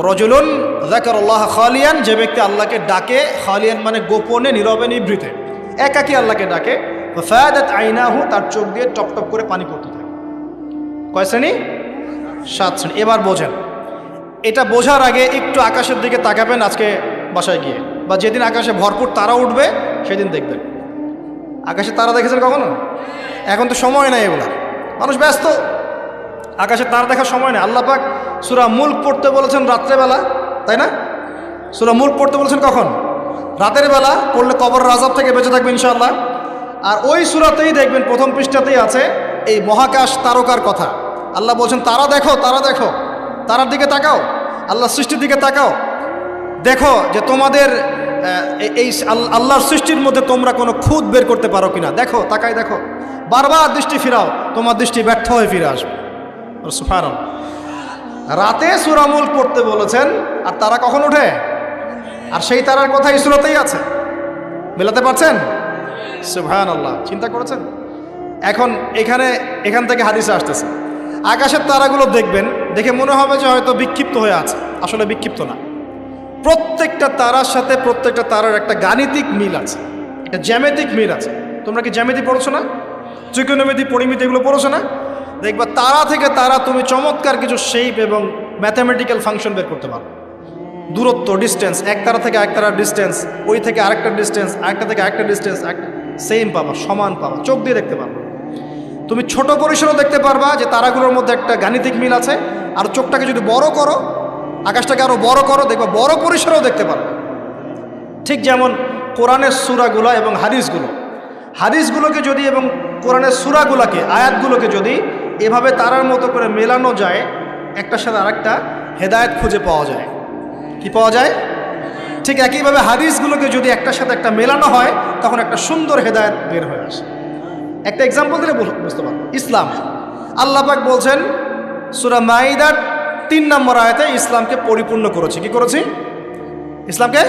রজুলুন যাকারাল্লাহ খালিয়ান, যে ব্যক্তি আল্লাহকে ডাকে, খালিয়ান মানে গোপনে, নীরবে, নিভৃতে, একাকী আল্লাহকে ডাকে। ফাদাত আইনাহু, তার চোখ দিয়ে টপ টপ করে পানি পড়তে থাকে। কয় শ্রেণী? 7 শ্রেণী। এবার বোঝেন, এটা বোঝার আগে একটু আকাশের দিকে তাকাবেন আজকে বাসায় গিয়ে, বা যেদিন আকাশে ভরপুর তারা উঠবে সেদিন দেখবেন। আকাশে তারা দেখেছেন কখনো? এখন তো সময় নাই, এগুলা মানুষ ব্যস্ত, আকাশে তারা দেখার সময় নেই। আল্লাহ পাক সূরা মুলক পড়তে বলেছেন রাত্রেবেলা, তাই না? সূরা মুলক পড়তে বলেছেন কখন? রাতের বেলা পড়লে কবরের আযাব থেকে বেঁচে থাকবে ইনশাআল্লাহ। আর ওই সূরাতেই দেখবেন প্রথম পৃষ্ঠাতেই আছে এই মহাকাশ তারকার কথা। আল্লাহ বলছেন তারা দেখো, তারা দেখো, তারার দিকে তাকাও, আল্লাহর সৃষ্টির দিকে তাকাও, দেখো যে তোমাদের এই আল্লাহর সৃষ্টির মধ্যে তোমরা কোনো খুঁত বের করতে পারো কিনা। দেখো, তাকাই দেখো, বারবার দৃষ্টি ফিরাও, তোমার দৃষ্টি ব্যর্থ হয়ে ফিরে আসবে। সুবহানাল্লাহ। রাতে সূরা মুলক পড়তে বলেছেন, আর তারা কখন ওঠে? আর সেই তারার কথা এই সূরাতেই আছে। মেলাতে পারছেন? সুবহানাল্লাহ। চিন্তা করেছেন? এখন এখান থেকে হাদিসে আসতেছে, আকাশের তারাগুলো দেখবেন, দেখে মনে হবে যে হয়তো বিক্ষিপ্ত হয়ে আছে, আসলে বিক্ষিপ্ত না। প্রত্যেকটা তারার সাথে প্রত্যেকটা তারার একটা গাণিতিক মিল আছে, একটা জ্যামিতিক মিল আছে। তোমরা কি জ্যামিতি পড়ছো না? ত্রিকোণমিতি, পরিমিতি এগুলো পড়ছো না? দেখবা তারা থেকে তারা তুমি চমৎকার কিছু শেপ এবং ম্যাথামেটিক্যাল ফাংশন বের করতে পারো। দূরত্ব, ডিস্টেন্স, এক তারা থেকে এক তারার ডিস্টেন্স, ওই থেকে আরেকটা ডিস্টেন্স, আরেকটা থেকে আরেকটা ডিস্টেন্স, সেম পাবা, সমান পাবা, চোখ দিয়ে দেখতে পারবা। তুমি ছোট পরিসরও দেখতে পারবা যে তারাগুলোর মধ্যে একটা গাণিতিক মিল আছে। আর চোখটাকে যদি বড় করো, আকাশটাকে আরো বড় করো, দেখবা বড় পরিসরেও দেখতে পারবে। ঠিক যেমন কোরআনের সূরাগুলো এবং হাদিসগুলোকে যদি এবং কোরআনের সূরাগুলোকে, আয়াতগুলোকে যদি এভাবে তারার মতো করে মেলানো যায়, একটার সাথে আরেকটা, হেদায়েত খুঁজে পাওয়া যায়। কি পাওয়া যায়? ঠিক একইভাবে হাদিসগুলোকে যদি একটার সাথে একটা মেলানো হয়, তখন একটা সুন্দর হেদায়েত বের হয়ে আসে। একটা এক্সাম্পল দিলে বুঝতে পারবো। ইসলাম, আল্লাহ পাক বলছেন সূরা মাইদার 3 নম্বর আয়াতে, ইসলামকে পরিপূর্ণ করেছি। কি করেছি? ইসলামকে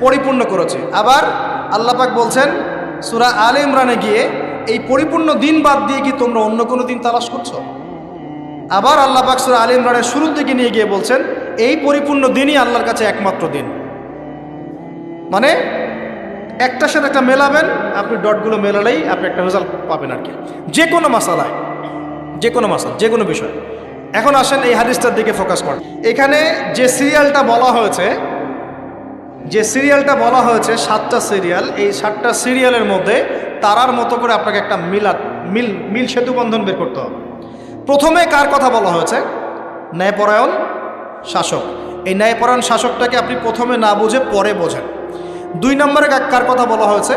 পরিপূর্ণ করেছি। আবার আল্লাহ পাক বলছেন সূরা আলে ইমরানে গিয়ে, এই পরিপূর্ণ দিন বাদ দিয়ে কি তোমরা অন্য কোনো দিন তালাশ করছো? আবার আল্লাহ পাক সূরা আলে ইমরানের শুরুর দিকে নিয়ে গিয়ে বলছেন, এই পরিপূর্ণ দিনই আল্লাহর কাছে একমাত্র দিন। মানে একটার সাথে একটা মেলাবেন, আপনি ডটগুলো মেলালেই আপনি একটা রেজাল্ট পাবেন আর কি, যে কোনো মাসালায়, যে কোনো বিষয়। এখন আসেন এই হাদিসটার দিকে ফোকাস করেন। এখানে যে সিরিয়ালটা বলা হয়েছে, 7টা সিরিয়াল, এই 7টা সিরিয়ালের মধ্যে তারার মতো করে আপনাকে একটা মিল সেতু বন্ধন বের করতে হবে। প্রথমে কার কথা বলা হয়েছে? ন্যায়পরায়ণ শাসক। এই ন্যায়পরায়ণ শাসকটাকে আপনি প্রথমে না বুঝে পরে বোঝেন। 2 নম্বরে কার কথা বলা হয়েছে?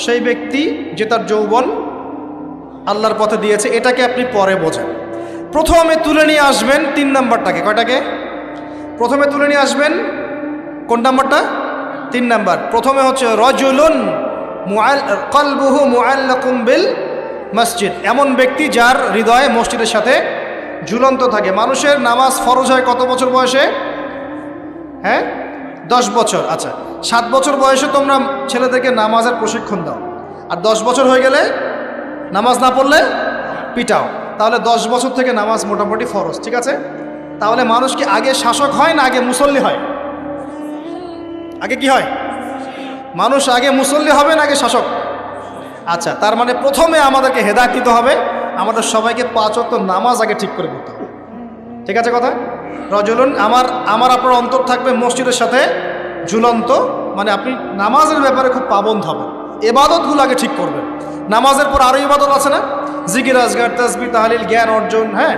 সেই ব্যক্তি যে তার যৌবন আল্লাহর পথে দিয়েছে, এটাকে আপনি পরে বোঝেন। প্রথমে তুলে নিয়ে আসবেন 3 নম্বরটাকে। কয়টাকে? প্রথমে তুলে নিয়ে আসবেন কোন নাম্বারটা? 3 নাম্বার। প্রথমে হচ্ছে রাজুলুন কলবুহু মুআল্লাকুম বিল মসজিদ, এমন ব্যক্তি যার হৃদয়ে মসজিদের সাথে ঝুলন্ত থাকে। মানুষের নামাজ ফরজ হয় কত বছর বয়সে? হ্যাঁ, 10 বছর। আচ্ছা, 7 বছর বয়সে তোমরা ছেলেদেরকে নামাজের প্রশিক্ষণ দাও, আর 10 বছর হয়ে গেলে নামাজ না পড়লে পিটাও। তাহলে 10 বছর থেকে নামাজ মোটামুটি ফরজ, ঠিক আছে? তাহলে মানুষ কি আগে শাসক হয় না আগে মুসল্লি হয়? আগে কি হয়? মানুষ আগে মুসল্লি হবে না আগে শাসক? আচ্ছা, তার মানে প্রথমে আমাদেরকে হেদায়েত দিতে হবে, আমাদের সবাইকে 5 ওয়াক্ত নামাজ আগে ঠিক করে করতে হবে। ঠিক আছে কথা? রজুলুন, আমার আপনার অন্তর থাকবে মসজিদের সাথে ঝুলন্ত, মানে আপনি নামাজের ব্যাপারে খুব পাবন্ধ হবেন, ইবাদতগুলো আগে ঠিক করবেন। নামাজের পর আরও ইবাদত আছে না? জিকির, আজগার, তাসবিহ, তাহলিল, জ্ঞান অর্জন, হ্যাঁ,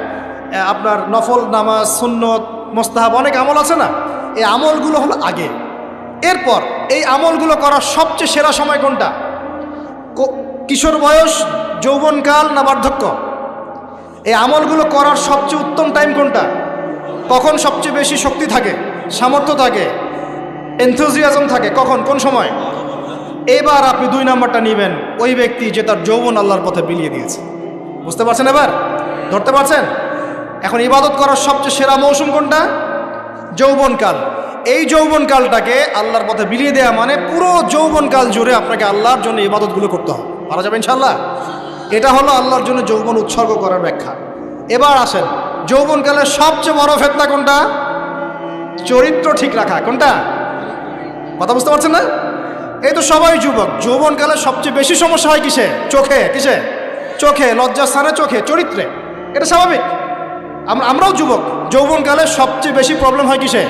আপনার নফল নামাজ, সুন্নত, মোস্তাহাব, অনেক আমল আছে না? এই আমলগুলো হলো আগে। এরপর এই আমলগুলো করার সবচেয়ে সেরা সময় কোনটা? কিশোর বয়স, যৌবনকাল না বার্ধক্য? এই আমলগুলো করার সবচেয়ে উত্তম টাইম কোনটা? কখন সবচেয়ে বেশি শক্তি থাকে, সামর্থ্য থাকে, এনথুজিয়াজম থাকে? কখন, কোন সময়? এবার আপনি 2 নাম্বারটা নেবেন, ওই ব্যক্তি যে তার যৌবন আল্লাহর পথে বিলিয়ে দিয়েছে। বুঝতে পারছেন? এবার ধরতে পারছেন? এখন ইবাদত করার সবচেয়ে সেরা মৌসুম কোনটা? যৌবনকাল। এই যৌবনকালটাকে আল্লাহর পথে বিলিয়ে দেওয়া মানে পুরো যৌবনকাল জুড়ে আপনাকে আল্লাহর জন্য ইবাদতগুলো করতে হবে। পারা যাবে ইনশাল্লাহ? এটা হলো আল্লাহর জন্য যৌবন উৎসর্গ করার ব্যাখ্যা। এবার আসেন, যৌবনকালের সবচেয়ে বড় ফিতনা কোনটা? চরিত্র ঠিক রাখা। কোনটা? কথা বুঝতে পারছেন না? এই তো সবাই যুবক, যৌবনকালে সবচেয়ে বেশি সমস্যা হয় কিসে? চোখে। কিসে? চোখে, লজ্জাস্থানে, চোখে, চরিত্রে। এটা স্বাভাবিক। আমরাও যুবক, যৌবনকালে সবচেয়ে বেশি প্রবলেম হয় কিসে?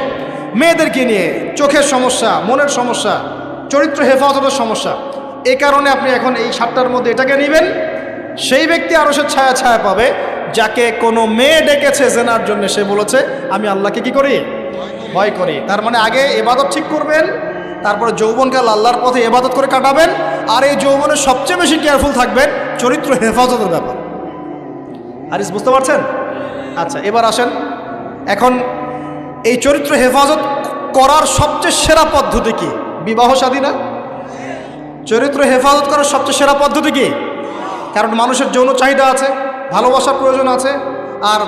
মেয়েদেরকে নিয়ে, চোখের সমস্যা, মনের সমস্যা, চরিত্র হেফাজতের সমস্যা। এই কারণে আপনি এখন এই 7টার মধ্যে এটাকে নেবেন। সেই ব্যক্তি আরো সে ছায়া পাবে যাকে কোনো মেয়ে ডেকেছে জেনার জন্য, সে বলেছে আমি আল্লাহকে কি করি? ভয় করি। তার মানে আগে ইবাদত ঠিক করবেন, তারপরে যৌবনকাল আল্লাহর পথে ইবাদত করে কাটাবেন, আর এই যৌবনে সবচেয়ে বেশি কেয়ারফুল থাকবেন চরিত্র হেফাজতের ব্যাপার। হাদিস বুঝতে পারছেন? আচ্ছা, এবার আসেন, এখন এই চরিত্র হেফাজত করার সবচেয়ে সেরা পদ্ধতি কি? বিবাহ শাদী না? চরিত্র হেফাজত করার সবচেয়ে সেরা পদ্ধতি কি? কারণ মানুষের যৌন চাহিদা আছে, ভালোবাসার প্রয়োজন আছে, আর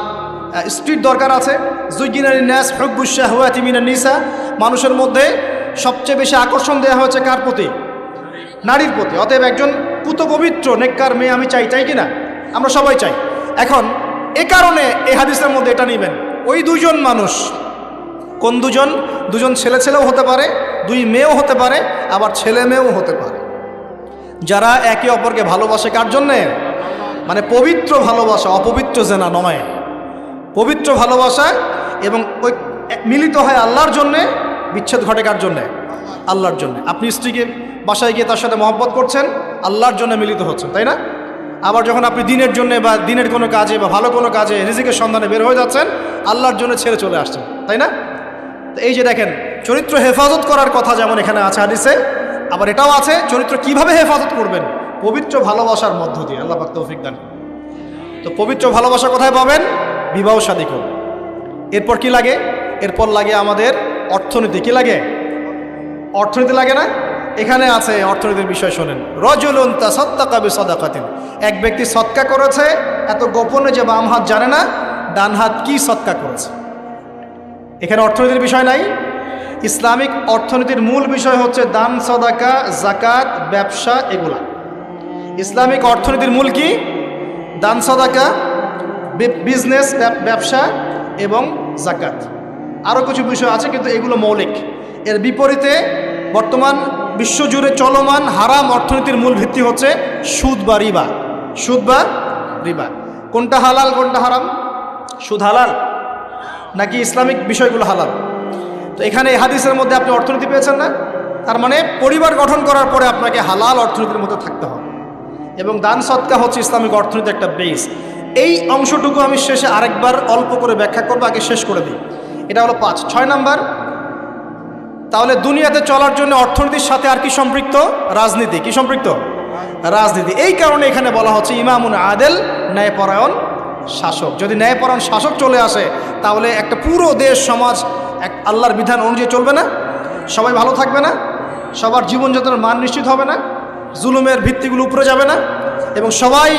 স্পিড দরকার আছে। যুজ্জিনাল নাস হুব্বুশ শাহওয়াতি মিনান নিসা, মানুষের মধ্যে সবচেয়ে বেশি আকর্ষণ দেওয়া হয়েছে কার প্রতি? নারীর প্রতি। অতএব একজন পুত পবিত্র নেককার মেয়ে আমি চাই, চাই কিনা? আমরা সবাই চাই। এখন এ কারণে এই হাদিসের মধ্যে এটা নেবেন, ওই দুজন মানুষ, কোন দুজন? দুজন ছেলে ছেলেও হতে পারে, দুই মেয়েও হতে পারে, আবার ছেলে মেয়েও হতে পারে, যারা একে অপরকে ভালোবাসে কার জন্যে? মানে পবিত্র ভালোবাসা, অপবিত্র জেনা নয়, পবিত্র ভালোবাসা, এবং ওই মিলিত হয় আল্লাহর জন্যে। বিচ্ছেদ ঘটে কার জন্যে? আল্লাহর জন্যে। আপনি স্ত্রীকে বাসায় গিয়ে তার সাথে মহব্বত করছেন, আল্লাহর জন্য মিলিত হচ্ছেন, তাই না? আবার যখন আপনি দিনের জন্য বা দিনের কোনো কাজে বা ভালো কোনো কাজে রিজিকের সন্ধানে বের হয়ে যাচ্ছেন, আল্লাহর জন্য ছেড়ে চলে আসছেন, তাই না? তো এই যে দেখেন, চরিত্র হেফাজত করার কথা যেমন এখানে আছে হাদিসে, আবার এটাও আছে চরিত্র কিভাবে হেফাজত করবেন? পবিত্র ভালোবাসার মধ্য দিয়ে। আল্লাহ পাক তৌফিক দান। তো পবিত্র ভালোবাসা কোথায় পাবেন? বিবাহ শাদী করুন। এরপর কি লাগে? এরপর লাগে আমাদের অর্থনীতি। কি লাগে? অর্থনীতি লাগে না? এখানে আছে অর্থনীতির বিষয় শোনেন। রজুলুন তাসাদ্দাকা বিসাদাকাতিন, এক ব্যক্তি সদকা করেছে, এত গোপনে যে বাম হাত জানে না ডান হাত কি সদকা করেছে। এখানে অর্থনীতির বিষয় নাই। ইসলামিক অর্থনীতির মূল বিষয় হচ্ছে দান, সাদাকা, যাকাত, ব্যবসা, এগুলা। ইসলামিক অর্থনীতির মূল কি? দান, সাদাকা, বিজনেস, ব্যবসা এবং যাকাত। আরও কিছু বিষয় আছে কিন্তু এগুলো মৌলিক। এর বিপরীতে বর্তমান বিশ্বজুড়ে চলমান হারাম অর্থনীতির মূল ভিত্তি হচ্ছে সুদ বা রিবা। সুদ বা রিবা। কোনটা হালাল কোনটা হারাম? সুদ হালাল নাকি ইসলামিক বিষয়গুলো হালাল? তো এখানে এই হাদিসের মধ্যে আপনি অর্থনীতি পেয়েছেন না? তার মানে পরিবার গঠন করার পরে আপনাকে হালাল অর্থনীতির মধ্যে থাকতে হবে, এবং দান সদকা হচ্ছে ইসলামিক অর্থনীতির একটা বেস। এই অংশটুকু আমি শেষে আরেকবার অল্প করে ব্যাখ্যা করবো, আগে শেষ করে দিই। এটা হলো 5। 6 নাম্বার, তাহলে দুনিয়াতে চলার জন্য অর্থনীতির সাথে আর কি সম্পৃক্ত? রাজনীতি। কি সম্পৃক্ত? রাজনীতি। এই কারণে এখানে বলা হচ্ছে ইমামুন আদেল, ন্যায়পরায়ণ শাসক। যদি ন্যায়পরায়ণ শাসক চলে আসে, তাহলে একটা পুরো দেশ সমাজ এক আল্লাহর বিধান অনুযায়ী চলবে না? সবাই ভালো থাকবে না? সবার জীবনযাত্রার মান নিশ্চিত হবে না? জুলুমের ভিত্তিগুলো উপরে যাবে না? এবং সবাই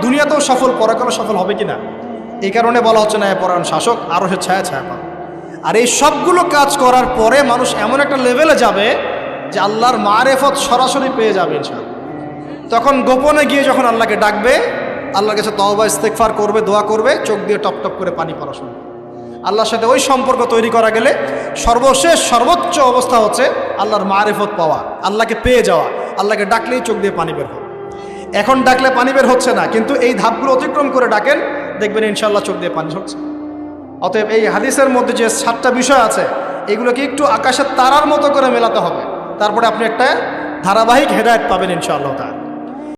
দুনিয়াতেও সফল, পরকালে সফল হবে কি না? এই কারণে বলা হচ্ছে ন্যায়পরায়ণ শাসক, আরও সে ছায়া ছায়া পাবে। আর এই সবগুলো কাজ করার পরে মানুষ এমন একটা লেভেলে যাবে যে আল্লাহর মারেফত সরাসরি পেয়ে যাবে ইনশাআল্লাহ। তখন গোপনে গিয়ে যখন আল্লাহকে ডাকবে, আল্লাহর কাছে তওবা ইস্তেগফার করবে, দোয়া করবে, চোখ দিয়ে টপ টপ করে পানি পড়া শুনবে। আল্লাহর সাথে ওই সম্পর্ক তৈরি করা গেলে সর্বশেষ সর্বোচ্চ অবস্থা হচ্ছে আল্লাহর মারেফত পাওয়া, আল্লাহকে পেয়ে যাওয়া। আল্লাহকে ডাকলেই চোখ দিয়ে পানি বের হবে। এখন ডাকলে পানি বের হচ্ছে না, কিন্তু এই ধাপগুলো অতিক্রম করে ডাকেন, দেখবেন ইনশাআল্লাহ চোখ দিয়ে পানি ঝরছে। অতএব এই হাদিসের মধ্যে যে 7টা বিষয় আছে, এগুলোকে একটু আকাশের তারার মতো করে মেলাতে হবে, তারপরে আপনি একটা ধারাবাহিক হেদায়েত পাবেন ইনশাআল্লাহ তাআলা।